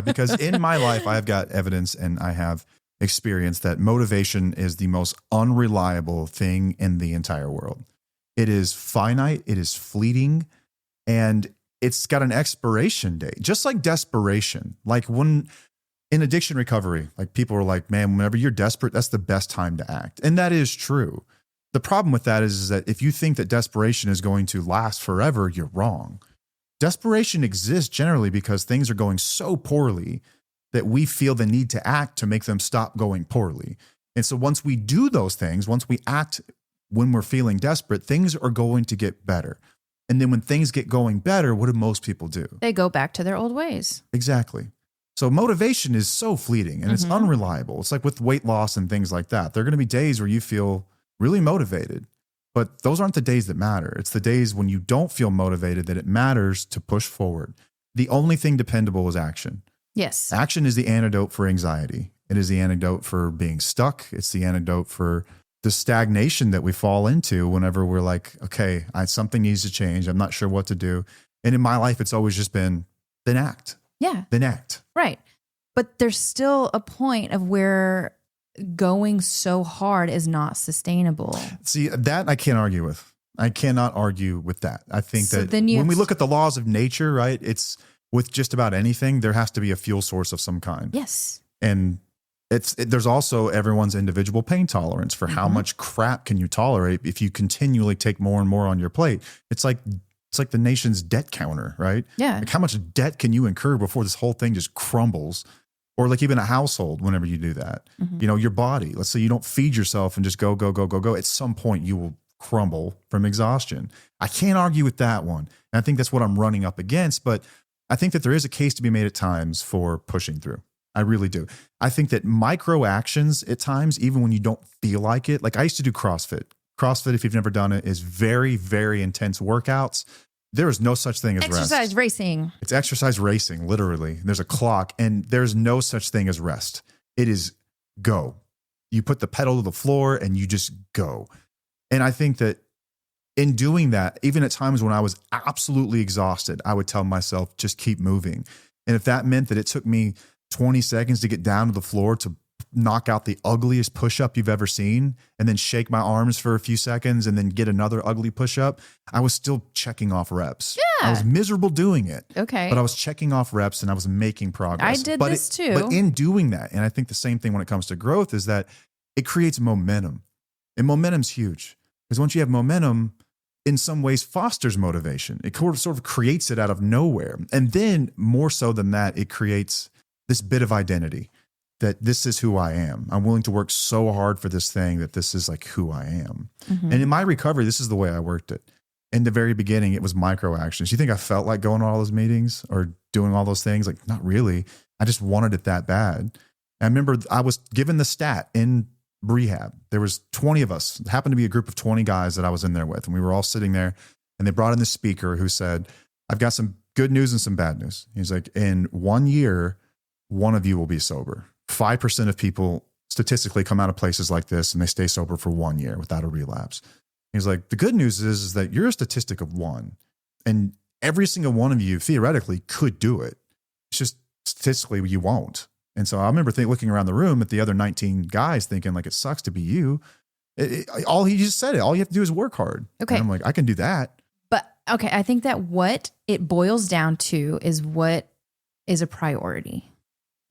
Because in my life, I have got evidence and I have experience that motivation is the most unreliable thing in the entire world. It is finite. It is fleeting. And it's got an expiration date, just like desperation. Like when in addiction recovery, like people are like, man, whenever you're desperate, that's the best time to act. And that is true. The problem with that is that if you think that desperation is going to last forever, you're wrong. Desperation exists generally because things are going so poorly that we feel the need to act to make them stop going poorly. And so once we do those things, once we act when we're feeling desperate, things are going to get better. And then when things get going better, what do most people do? They go back to their old ways. Exactly. So motivation is so fleeting and it's unreliable. It's like with weight loss and things like that. There are going to be days where you feel really motivated, but those aren't the days that matter. It's the days when you don't feel motivated that it matters to push forward. The only thing dependable is action. Yes. Action is the antidote for anxiety. It is the antidote for being stuck. It's the antidote for the stagnation that we fall into whenever we're like, okay, something needs to change. I'm not sure what to do. And in my life, it's always just been, then act. Yeah. Then act. Right. But there's still a point of where going so hard is not sustainable. See, that I can't argue with. I cannot argue with that. I think that when we look at the laws of nature, right, it's with just about anything, there has to be a fuel source of some kind. Yes. And there's also everyone's individual pain tolerance for how much crap can you tolerate if you continually take more and more on your plate. It's like the nation's debt counter, right? Yeah. Like how much debt can you incur before this whole thing just crumbles? Or like even a household, whenever you do that, your body, let's say you don't feed yourself and just go. At some point you will crumble from exhaustion. I can't argue with that one. And I think that's what I'm running up against. But I think that there is a case to be made at times for pushing through. I really do. I think that micro actions at times, even when you don't feel like it, like I used to do CrossFit. CrossFit, if you've never done it, is very, very intense workouts. There is no such thing as exercise racing. It's exercise racing, literally. There's a clock and there's no such thing as rest. It is go. You put the pedal to the floor and you just go. And I think that in doing that, even at times when I was absolutely exhausted, I would tell myself, just keep moving. And if that meant that it took me 20 seconds to get down to the floor to knock out the ugliest push-up you've ever seen and then shake my arms for a few seconds and then get another ugly push-up, I was still checking off reps. Yeah. I was miserable doing it. Okay. But I was checking off reps and I was making progress. I did this too. But in doing that, and I think the same thing when it comes to growth is that it creates momentum. And momentum's huge. Because once you have momentum, in some ways fosters motivation. It sort of creates it out of nowhere. And then more so than that, it creates this bit of identity. That this is who I am. I'm willing to work so hard for this thing that this is like who I am. And in my recovery, this is the way I worked it. In the very beginning, it was micro actions. You think I felt like going to all those meetings or doing all those things? Like, not really. I just wanted it that bad. And I remember I was given the stat in rehab. There was 20 of us. It happened to be a group of 20 guys that I was in there with. And we were all sitting there and they brought in this speaker who said, I've got some good news and some bad news. He's like, in 1 year, one of you will be sober. 5% of people statistically come out of places like this and they stay sober for 1 year without a relapse. He's like, the good news is that you're a statistic of one and every single one of you theoretically could do it. It's just statistically you won't. And so I remember looking around the room at the other 19 guys thinking like, it sucks to be you. All he just said it. All you have to do is work hard. Okay. And I'm like, I can do that. But okay, I think that what it boils down to is what is a priority.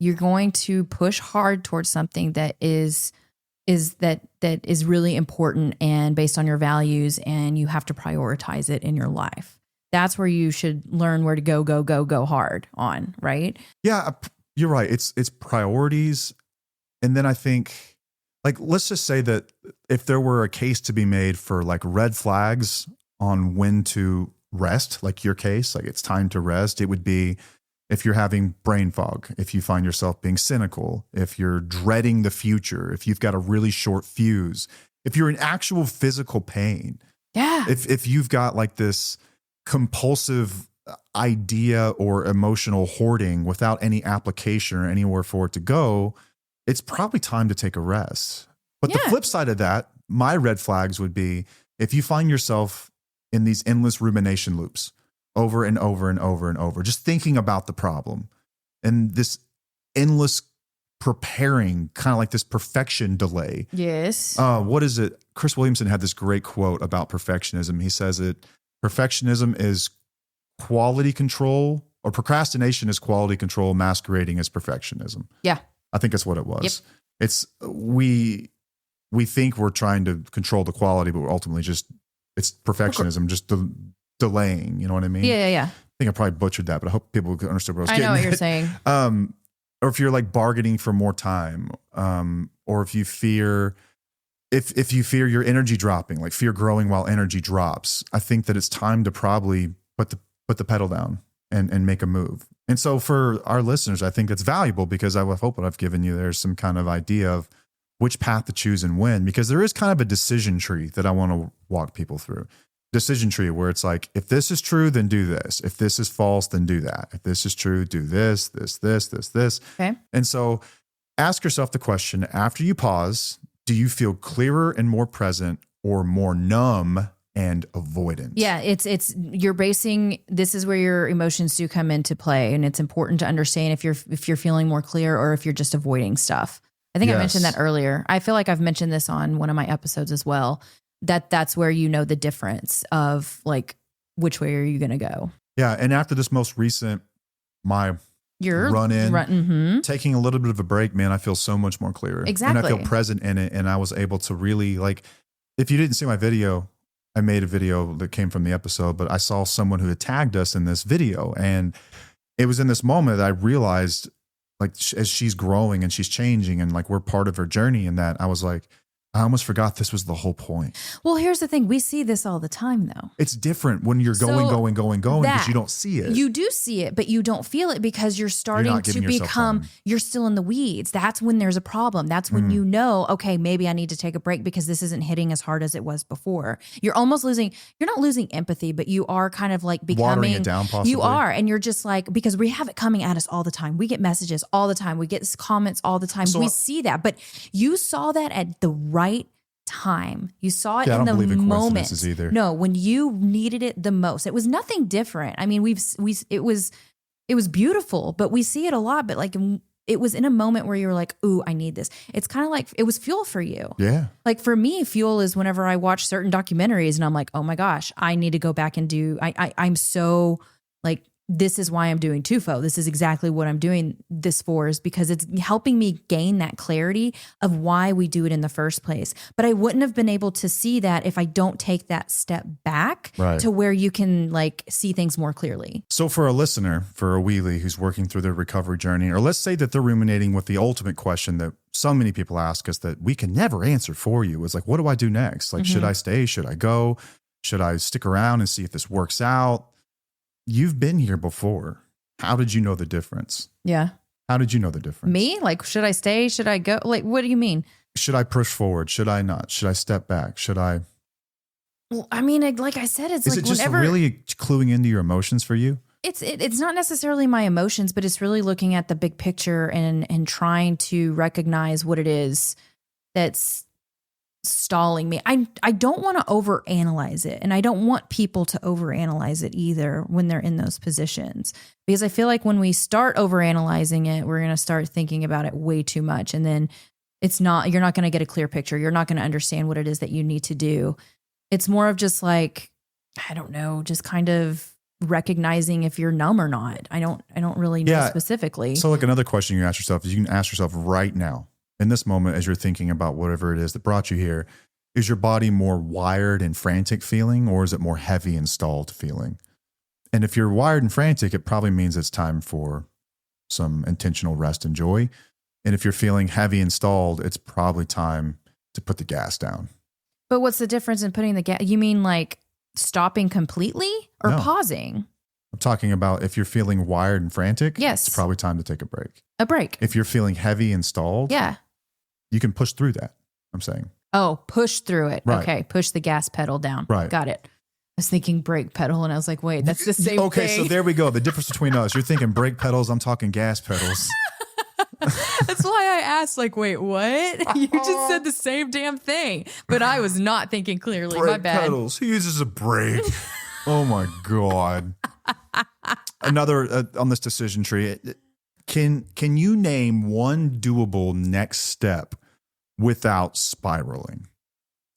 You're going to push hard towards something that is really important and based on your values, and you have to prioritize it in your life. That's where you should learn where to go hard on, right? Yeah, you're right. It's priorities. And then I think, like, let's just say that if there were a case to be made for like red flags on when to rest, like your case, like it's time to rest, it would be if you're having brain fog, if you find yourself being cynical, if you're dreading the future, if you've got a really short fuse, if you're in actual physical pain, if you've got like this compulsive idea or emotional hoarding without any application or anywhere for it to go, it's probably time to take a rest. But the flip side of that, my red flags would be if you find yourself in these endless rumination loops over and over and over and over, just thinking about the problem and this endless preparing, kind of like this perfection delay. Yes. What is it? Chris Williamson had this great quote about perfectionism. He says perfectionism is quality control, or procrastination is quality control masquerading as perfectionism. Yeah. I think that's what it was. Yep. It's we think we're trying to control the quality, but we're ultimately it's perfectionism, just delaying. You know what I mean? Yeah. I think I probably butchered that, but I hope people understood what I was getting I know what at. you're saying. Or if you're like bargaining for more time, or if you fear, if you fear your energy dropping, like fear growing while energy drops, I think that it's time to probably put the pedal down and make a move. And so for our listeners, I think that's valuable because I hope what I've given you, there's some kind of idea of which path to choose and when, because there is kind of a decision tree that I want to walk people through. Decision tree where it's like, if this is true, then do this. If this is false, then do that. If this is true, do this. Okay. And so ask yourself the question, after you pause, do you feel clearer and more present or more numb and avoidant? Yeah, you're basing, this is where your emotions do come into play. And it's important to understand if you're feeling more clear or if you're just avoiding stuff. I think I mentioned that earlier. I feel like I've mentioned this on one of my episodes as well, that's where you know the difference of like, which way are you going to go? Yeah. And after this most recent, taking a little bit of a break, man, I feel so much more clearer. Exactly. And I feel present in it. And I was able to really, like, if you didn't see my video, I made a video that came from the episode, but I saw someone who had tagged us in this video. And it was in this moment that I realized, like, as she's growing and she's changing and like we're part of her journey, and that I was like, I almost forgot this was the whole point. Well, here's the thing. We see this all the time, though. It's different when you're going, because you don't see it. You do see it, but you don't feel it because you're starting to become, you're still in the weeds. That's when there's a problem. That's when you know, okay, maybe I need to take a break because this isn't hitting as hard as it was before. You're almost losing, you're not losing empathy, but you are kind of like becoming. Watering it down, possibly. You are. And you're just like, because we have it coming at us all the time. We get messages all the time. We get comments all the time. So we see that. But you saw that at the right time. You saw it in the moment. Either. No, when you needed it the most. It was nothing different. I mean, it was beautiful, but we see it a lot. But like, it was in a moment where you were like, "Ooh, I need this." It's kind of like it was fuel for you. Yeah. Like for me, fuel is whenever I watch certain documentaries and I'm like, "Oh my gosh, I need to go back and do." I'm so like, this is why I'm doing TUFO. This is exactly what I'm doing this for, is because it's helping me gain that clarity of why we do it in the first place. But I wouldn't have been able to see that if I don't take that step back to where you can like see things more clearly. So for a listener, for a wheelie who's working through their recovery journey, or let's say that they're ruminating with the ultimate question that so many people ask us that we can never answer for you, is like, what do I do next? Like, should I stay? Should I go? Should I stick around and see if this works out? You've been here before. How did you know the difference? Yeah. How did you know the difference? Me? Like, should I stay? Should I go? Like, what do you mean? Should I push forward? Should I not? Should I step back? Should I? Well, I mean, like I said, it's is like it just whenever really cluing into your emotions for you? It's not necessarily my emotions, but it's really looking at the big picture and trying to recognize what it is that's stalling me. I don't want to overanalyze it, and I don't want people to overanalyze it either when they're in those positions, because I feel like when we start overanalyzing it, we're going to start thinking about it way too much, and then you're not going to get a clear picture. You're not going to understand what it is that you need to do. It's more of just like, I don't know, just kind of recognizing if you're numb or not. I don't really know specifically. So like another question you ask yourself is, you can ask yourself right now, in this moment, as you're thinking about whatever it is that brought you here, is your body more wired and frantic feeling, or is it more heavy and stalled feeling? And if you're wired and frantic, it probably means it's time for some intentional rest and joy. And if you're feeling heavy and stalled, it's probably time to put the gas down. But what's the difference in putting the gas? You mean like stopping completely or pausing? I'm talking about if you're feeling wired and frantic, Yes. it's probably time to take a break. A break. If you're feeling heavy and stalled, Yeah. you can push through that, I'm saying. Oh, push through it. Right. Okay. Push the gas pedal down. Right. Got it. I was thinking brake pedal and I was like, wait, that's the same Okay, thing. so there we go. The difference between us. You're thinking brake pedals, I'm talking gas pedals. That's why I asked, like, wait, what? You just said the same damn thing. But I was not thinking clearly. My Brake bad. pedals. Who uses a brake? Oh my God. Another on this decision tree. Can you name one doable next step without spiraling?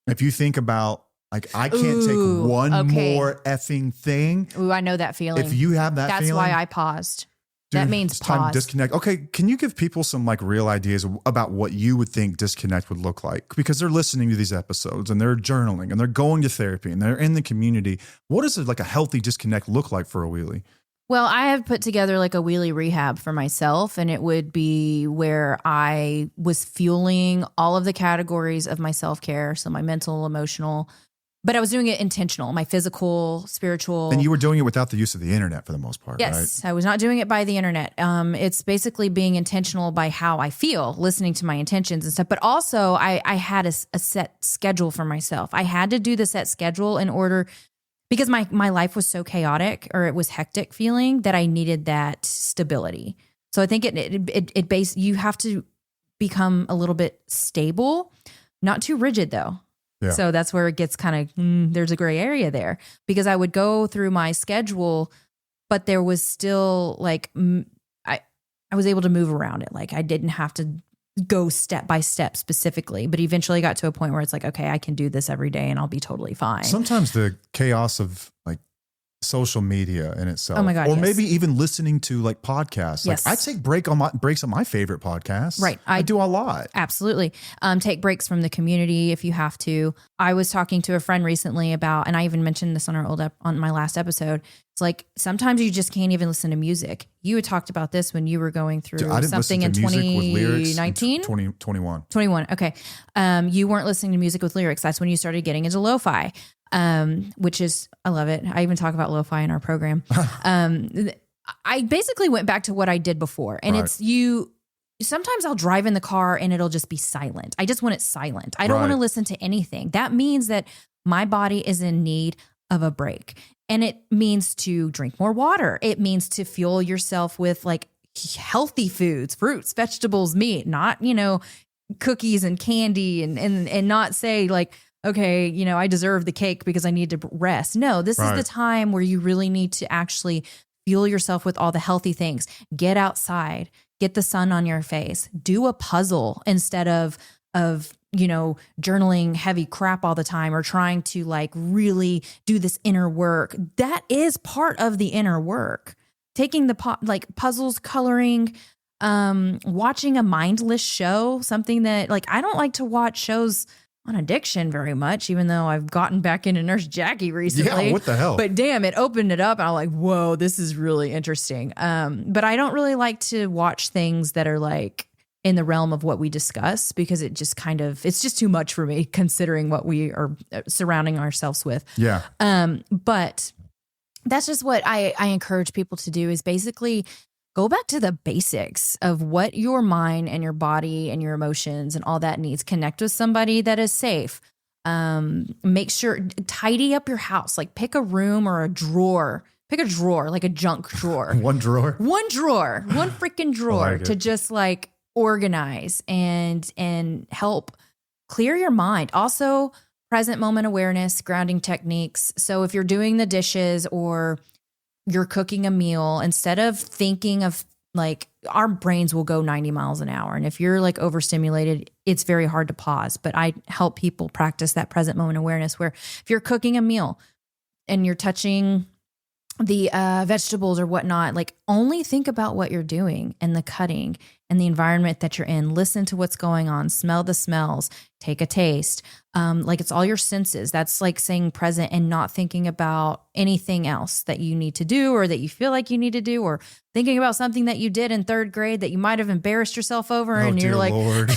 If you think about, like, I can't take one more effing thing. Ooh, I know that feeling. If you have that That's feeling. why I paused. Dude, that means it's time to pause. disconnect. Okay, can you give people some like real ideas about what you would think disconnect would look like? Because they're listening to these episodes and they're journaling and they're going to therapy and they're in the community. What does like a healthy disconnect look like for a wheelie? Well, I have put together like a wheelie rehab for myself, and it would be where I was fueling all of the categories of my self-care. So my mental, emotional, but I was doing it intentional, my physical, spiritual. And you were doing it without the use of the internet for the most part, right? Yes, I was not doing it by the internet. It's basically being intentional by how I feel, listening to my intentions and stuff. But also, I had a set schedule for myself. I had to do the set schedule in order, because my life was so chaotic, or it was hectic feeling, that I needed that stability. So I think you have to become a little bit stable, not too rigid though. Yeah. So that's where it gets kind of, there's a gray area there, because I would go through my schedule, but there was still like, I was able to move around it. Like I didn't have to go step by step specifically, but eventually got to a point where it's like, okay, I can do this every day and I'll be totally fine. Sometimes the chaos of like social media in itself. Oh my God, or yes. maybe even listening to like podcasts. Yes. Like I take breaks on my favorite podcasts. Right. I do a lot. Absolutely. Take breaks from the community if you have to. I was talking to a friend recently about, and I even mentioned this on on my last episode. It's like, sometimes you just can't even listen to music. You had talked about this when you were going through Dude, I didn't something in listen to music with lyrics 2019? 2021. 21. Okay. You weren't listening to music with lyrics. That's when you started getting into lo-fi. Which is, I love it. I even talk about lo-fi in our program. I basically went back to what I did before, and Right. sometimes I'll drive in the car and it'll just be silent. I just want it silent. I don't want to Right. listen to anything. That means that my body is in need of a break, and it means to drink more water. It means to fuel yourself with like healthy foods, fruits, vegetables, meat, not, cookies and candy, and not say like, okay, I deserve the cake because I need to rest. No, this is Right. the time where you really need to actually fuel yourself with all the healthy things. Get outside, get the sun on your face, do a puzzle instead of journaling heavy crap all the time, or trying to like really do this inner work. That is part of the inner work. Taking the like puzzles, coloring, watching a mindless show, something that like, I don't like to watch shows on addiction very much, even though I've gotten back into Nurse Jackie recently. Yeah, what the hell? But damn, it opened it up, and I'm like, whoa, this is really interesting. But I don't really like to watch things that are like in the realm of what we discuss, because it just it's just too much for me, considering what we are surrounding ourselves with. Yeah. But that's just what I encourage people to do, is basically go back to the basics of what your mind and your body and your emotions and all that needs. Connect with somebody that is safe. Make sure, tidy up your house. Like pick a room or a drawer. Pick a drawer, like a junk drawer. One drawer. One freaking drawer like to it. just like organize and help clear your mind. Also, present moment awareness, grounding techniques. So if you're doing the dishes or you're cooking a meal, instead of thinking of like, our brains will go 90 miles an hour. And if you're like overstimulated, it's very hard to pause. But I help people practice that present moment awareness, where if you're cooking a meal and you're touching the vegetables or whatnot, like only think about what you're doing and the cutting and the environment that you're in. Listen to what's going on, smell the smells, take a taste. Like it's all your senses. That's like saying present and not thinking about anything else that you need to do or that you feel like you need to do, or thinking about something that you did in third grade that you might have embarrassed yourself over. Oh, And dear you're like, Lord.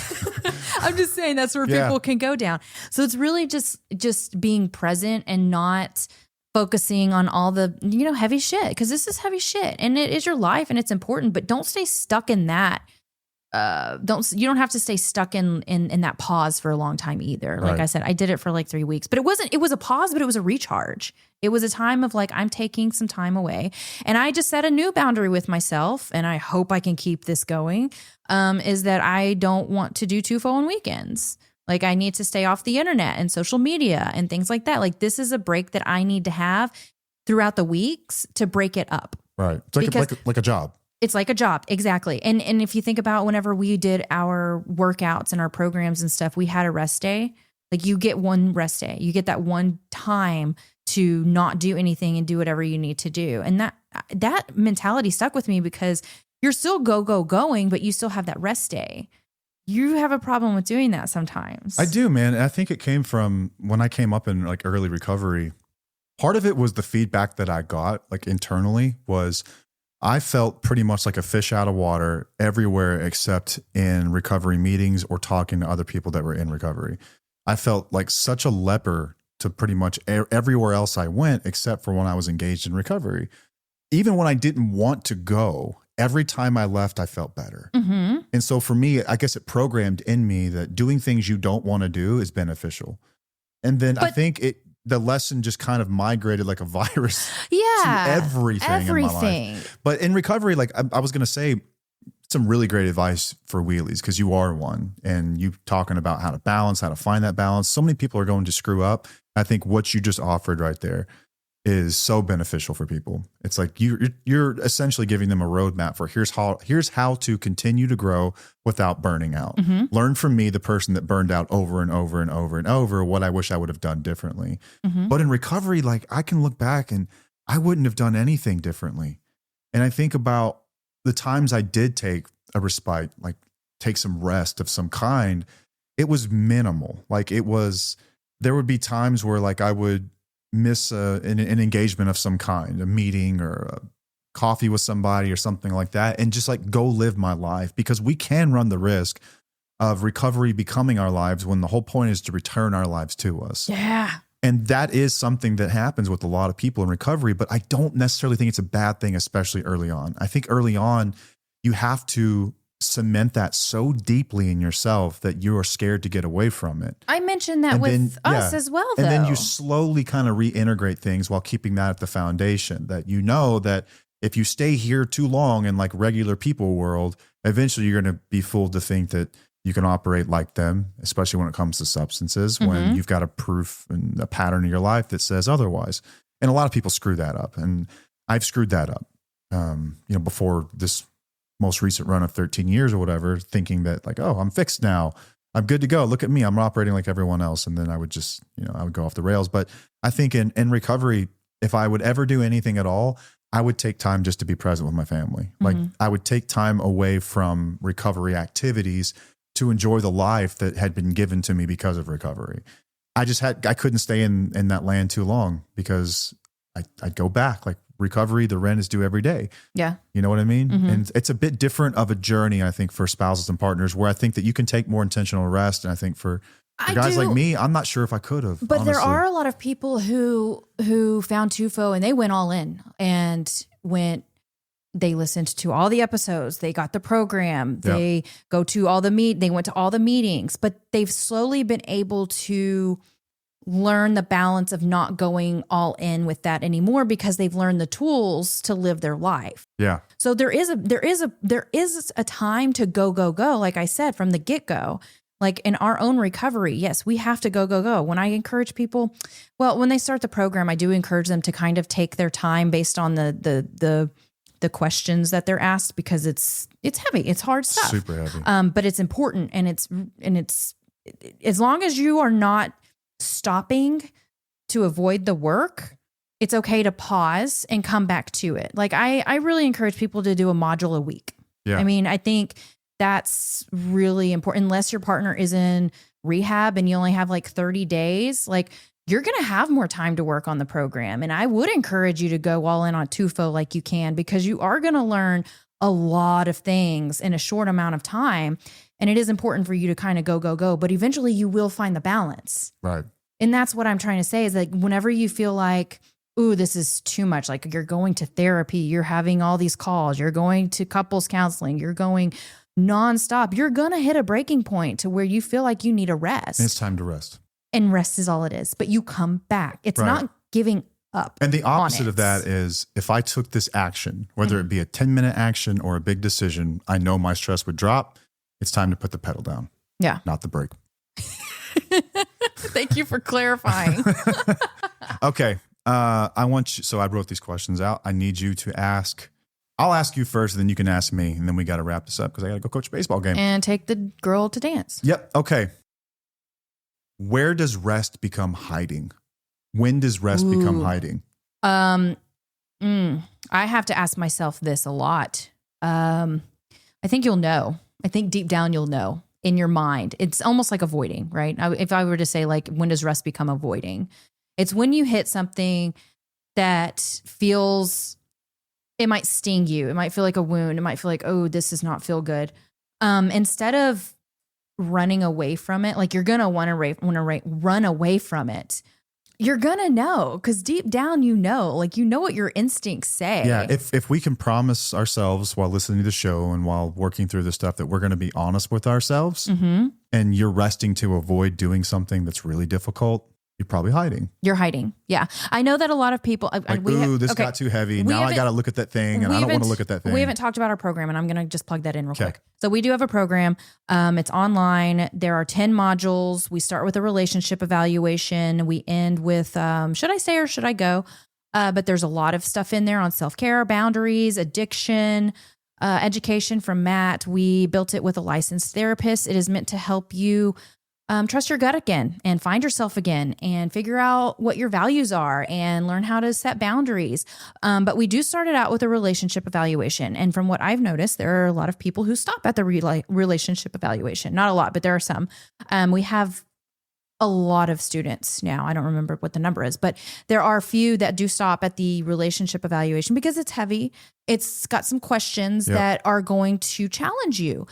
I'm just saying that's where Yeah. people can go down. So it's really just being present and not focusing on all the, heavy shit, because this is heavy shit and it is your life and it's important, but don't stay stuck in that. You don't have to stay stuck in that pause for a long time either. Like I said, I did it for like 3 weeks, but it was a pause, but it was a recharge. It was a time of like, I'm taking some time away, and I just set a new boundary with myself, and I hope I can keep this going, is that I don't want to do TUFO on weekends. Like, I need to stay off the internet and social media and things like that. Like, this is a break that I need to have throughout the weeks to break it up. Right. It's like a job. It's like a job. Exactly. And if you think about whenever we did our workouts and our programs and stuff, we had a rest day. Like, you get one rest day. You get that one time to not do anything and do whatever you need to do. And that mentality stuck with me, because you're still going, but you still have that rest day. You have a problem with doing that sometimes. I do, man. And I think it came from when I came up in like early recovery. Part of it was the feedback that I got like internally was I felt pretty much like a fish out of water everywhere except in recovery meetings or talking to other people that were in recovery. I felt like such a leper to pretty much everywhere else I went except for when I was engaged in recovery. Even when I didn't want to go, every time I left, I felt better. Mm-hmm. And so for me, I guess it programmed in me that doing things you don't want to do is beneficial. And then I think the lesson just kind of migrated like a virus to everything in my life. But in recovery, like I was going to say some really great advice for wheelies, because you are one, and you talking about how to balance, how to find that balance. So many people are going to screw up. I think what you just offered right there is so beneficial for people. It's like you're essentially giving them a roadmap for here's how to continue to grow without burning out. Mm-hmm. Learn from me, the person that burned out over and over and over and over, what I wish I would have done differently. Mm-hmm. But in recovery, like I can look back and I wouldn't have done anything differently. And I think about the times I did take a respite, like take some rest of some kind, it was minimal. Like there would be times where like I would miss an engagement of some kind, a meeting or a coffee with somebody or something like that, and just like go live my life, because we can run the risk of recovery becoming our lives when the whole point is to return our lives to us. Yeah. And that is something that happens with a lot of people in recovery, but I don't necessarily think it's a bad thing, especially early on. I think early on, you have to cement that so deeply in yourself that you are scared to get away from it. I mentioned that with us as well, though. And then you slowly kind of reintegrate things while keeping that at the foundation, that you know that if you stay here too long in like regular people world, eventually you're going to be fooled to think that you can operate like them, especially when it comes to substances, mm-hmm. when you've got a proof and a pattern in your life that says otherwise. And a lot of people screw that up. And I've screwed that up, before this most recent run of 13 years or whatever, thinking that like, oh, I'm fixed now. I'm good to go. Look at me. I'm operating like everyone else. And then I would just, I would go off the rails. But I think in recovery, if I would ever do anything at all, I would take time just to be present with my family. Mm-hmm. Like I would take time away from recovery activities to enjoy the life that had been given to me because of recovery. I couldn't stay in that land too long, because I'd go back. Like recovery, the rent is due every day. Yeah. You know what I mean? Mm-hmm. And it's a bit different of a journey, I think, for spouses and partners, where I think that you can take more intentional rest. And I think for guys like me, I'm not sure if I could have. But honestly, there are a lot of people who found TUFO and they went all in and they listened to all the episodes. They got the program. They went to all the meetings, but they've slowly been able to learn the balance of not going all in with that anymore, because they've learned the tools to live their life. Yeah. So there is a time to go. Like I said, from the get-go, like in our own recovery, yes, we have to go. When I encourage people, when they start the program, I do encourage them to kind of take their time based on the questions that they're asked, because it's heavy. It's hard stuff. Super heavy. But it's important. And it's as long as you are not stopping to avoid the work, it's okay to pause and come back to it. Like I really encourage people to do a module a week. Yeah. I mean, I think that's really important. Unless your partner is in rehab and you only have like 30 days, like you're going to have more time to work on the program. And I would encourage you to go all in on TUFO like you can, because you are going to learn a lot of things in a short amount of time. And it is important for you to kind of go, but eventually you will find the balance. Right. And that's what I'm trying to say, is like whenever you feel like ooh, this is too much. Like you're going to therapy, you're having all these calls, you're going to couples counseling, you're going nonstop. You're going to hit a breaking point to where you feel like you need a rest. And it's time to rest. And rest is all it is. But you come back. It's not giving up. And the opposite of that is if I took this action, whether it be a 10-minute action or a big decision, I know my stress would drop. It's time to put the pedal down. Yeah. Not the brake. Thank you for clarifying. Okay. I want you, so I wrote these questions out. I need you to ask. I'll ask you first, and then you can ask me, and then we got to wrap this up because I got to go coach a baseball game. And take the girl to dance. Yep. Okay. Where does rest become hiding? When does rest become hiding? I have to ask myself this a lot. I think you'll know. I think deep down you'll know in your mind. It's almost like avoiding, right? If I were to say like, when does rest become avoiding? It's when you hit something that feels, it might sting you. It might feel like a wound. It might feel like, oh, this does not feel good. Instead of running away from it, like you're going to want to run away from it. You're going to know because deep down, like, what your instincts say. Yeah. If we can promise ourselves while listening to the show and while working through this stuff that we're going to be honest with ourselves and you're resting to avoid doing something that's really difficult, you're probably hiding. You're hiding. Yeah. I know that a lot of people. This got too heavy. Now I got to look at that thing and I don't want to look at that thing. We haven't talked about our program and I'm going to just plug that in real quick. So we do have a program. It's online. There are 10 modules. We start with a relationship evaluation. We end with, should I stay or should I go? But there's a lot of stuff in there on self-care, boundaries, addiction, education from Matt. We built it with a licensed therapist. It is meant to help you trust your gut again and find yourself again and figure out what your values are and learn how to set boundaries. But we do start it out with a relationship evaluation. And from what I've noticed, there are a lot of people who stop at the relationship evaluation. Not a lot, but there are some. We have a lot of students now. I don't remember what the number is, but there are a few that do stop at the relationship evaluation because it's heavy. It's got some questions that are going to challenge you.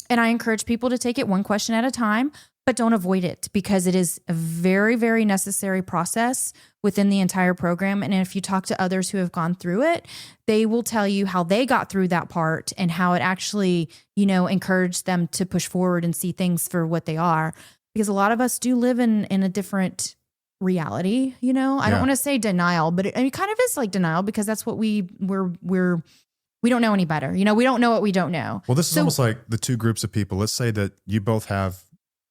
And I encourage people to take it one question at a time, but don't avoid it because it is a very, very necessary process within the entire program. And if you talk to others who have gone through it, they will tell you how they got through that part and how it actually, encouraged them to push forward and see things for what they are. Because a lot of us do live in a different reality, I don't want to say denial, but it kind of is like denial because that's what we don't know any better. We don't know what we don't know. Well, this is almost like the two groups of people. Let's say that you both have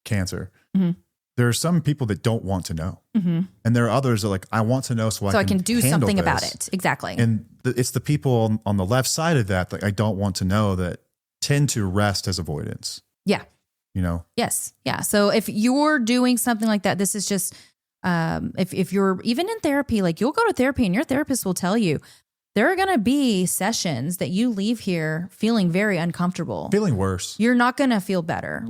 cancer. Mm-hmm. There are some people that don't want to know. Mm-hmm. And there are others that are like, I want to know so I can do something about it. Exactly. And it's the people on the left side of that I don't want to know that tend to rest as avoidance. Yeah. Yes. Yeah. So if you're doing something like that, this is just, if you're even in therapy, like you'll go to therapy and your therapist will tell you, there are going to be sessions that you leave here feeling very uncomfortable. Feeling worse. You're not going to feel better.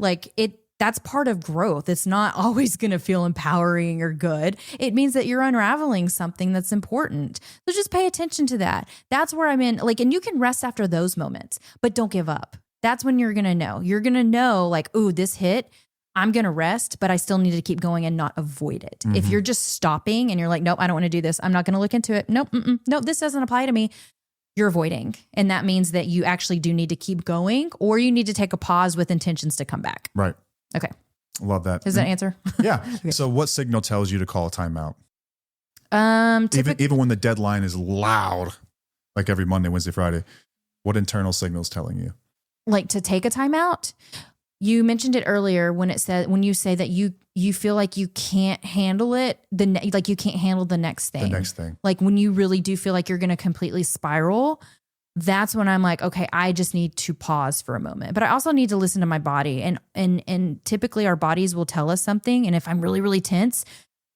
That's part of growth. It's not always going to feel empowering or good. It means that you're unraveling something that's important. So just pay attention to that. That's where I'm in. And you can rest after those moments, but don't give up. That's when you're going to know. You're going to know ooh, this hit. I'm going to rest, but I still need to keep going and not avoid it. Mm-hmm. If you're just stopping and you're like, nope, I don't want to do this. I'm not going to look into it. Nope. Nope. This doesn't apply to me. You're avoiding. And that means that you actually do need to keep going or you need to take a pause with intentions to come back. Right. Okay. Love that. Does that answer? Yeah. Okay. So what signal tells you to call a timeout? Even when the deadline is loud, like every Monday, Wednesday, Friday, what internal signal is telling you? To take a timeout? You mentioned it earlier when you say that you feel like you can't handle it, you can't handle the next thing. The next thing. When you really do feel like you're going to completely spiral, that's when I'm like, okay, I just need to pause for a moment. But I also need to listen to my body. And typically our bodies will tell us something. And if I'm really, really tense,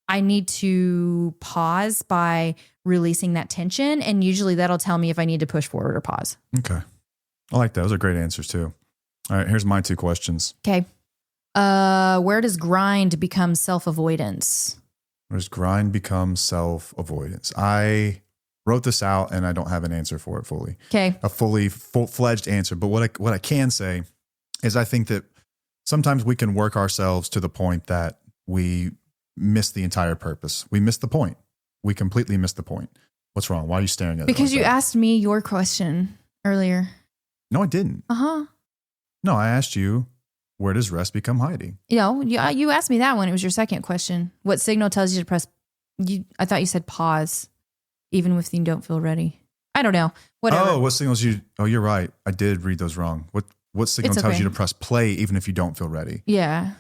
I need to pause by releasing that tension. And usually that'll tell me if I need to push forward or pause. Okay. I like that. Those are great answers too. All right, here's my two questions. Okay. Where does grind become self-avoidance? Where does grind become self-avoidance? I wrote this out and I don't have an answer for it fully. Okay. A full-fledged answer. But what I can say is I think that sometimes we can work ourselves to the point that we miss the entire purpose. We miss the point. we completely missed the point. What's wrong? Why are you staring at it? Because like you that? asked me your question earlier. No, I didn't. No, I asked you, where does rest become hiding? You asked me that one. It was your second question. What signal tells you to press? I thought you said pause, even if you don't feel ready. I don't know. Whatever. Oh, what signals you? Oh, you're right. I did read those wrong. What signal It's tells okay. you to press play even if you don't feel ready? Yeah.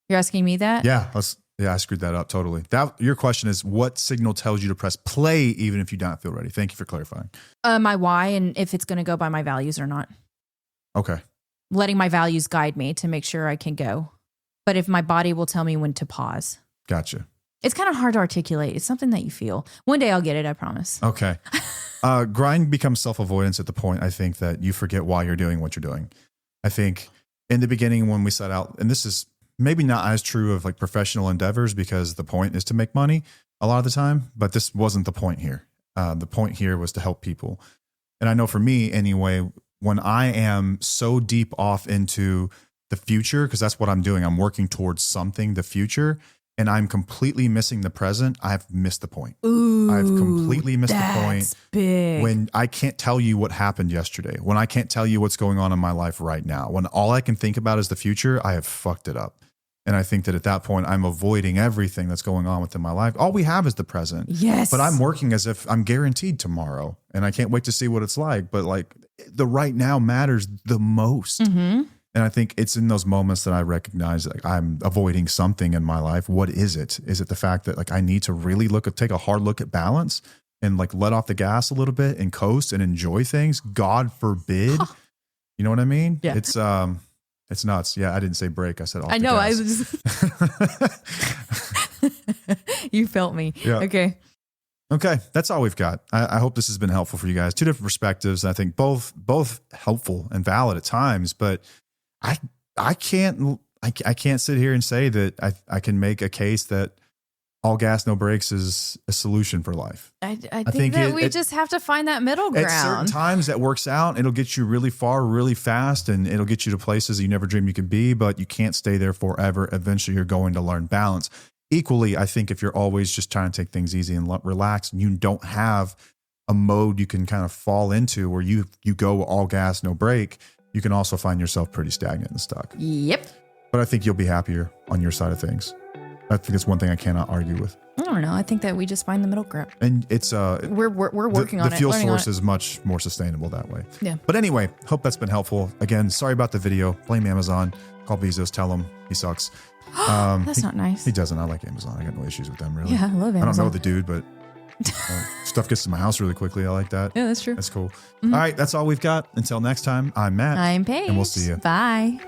You're asking me that? Yeah, I screwed that up totally. Your question is, what signal tells you to press play even if you don't feel ready? Thank you for clarifying. My why and if it's going to go by my values or not. Okay. Letting my values guide me to make sure I can go. But if my body will tell me when to pause. Gotcha. It's kind of hard to articulate. It's something that you feel. One day I'll get it, I promise. Okay. Grind becomes self-avoidance at the point, I think, that you forget why you're doing what you're doing. I think in the beginning when we set out, and this is maybe not as true of like professional endeavors because the point is to make money a lot of the time, but this wasn't the point here. The point here was to help people. And I know for me anyway, when I am so deep off into the future, because that's what I'm doing, I'm working towards something, the future, and I'm completely missing the present, I've missed the point. Ooh, I've completely missed the point. Big. When I can't tell you what happened yesterday, when I can't tell you what's going on in my life right now, when all I can think about is the future, I have fucked it up. And I think that at that point, I'm avoiding everything that's going on within my life. All we have is the present. Yes. But I'm working as if I'm guaranteed tomorrow and I can't wait to see what it's like. But like the right now matters the most. Mm-hmm. And I think it's in those moments that I recognize like I'm avoiding something in my life. What is it? Is it the fact that like I need to really take a hard look at balance and like let off the gas a little bit and coast and enjoy things? God forbid. You know what I mean? Yeah. It's nuts. Yeah, I didn't say break. I said off I the know. gas. You felt me. Yeah. Okay. That's all we've got. I hope this has been helpful for you guys. Two different perspectives. I think both helpful and valid at times, but I can't sit here and say that I can make a case that all gas, no brakes is a solution for life. I think that we just have to find that middle ground. At certain times that works out. It'll get you really far, really fast, and it'll get you to places you never dreamed you could be, but you can't stay there forever. Eventually you're going to learn balance. Equally, I think if you're always just trying to take things easy and relax and you don't have a mode you can kind of fall into where you go all gas, no brake, you can also find yourself pretty stagnant and stuck. Yep. But I think you'll be happier on your side of things. I think it's one thing I cannot argue with. I don't know. I think that we just find the middle ground. And it's we're working on it. The fuel source is much more sustainable that way. Yeah. But anyway, hope that's been helpful. Again, sorry about the video. Blame Amazon. Call Bezos. Tell him he sucks. That's not nice. He doesn't. I like Amazon. I got no issues with them really. Yeah, I love Amazon. I don't know the dude, but stuff gets to my house really quickly. I like that. Yeah, that's true. That's cool. All right, that's all we've got. Until next time, I'm Matt. I'm Paige. And we'll see you. Bye.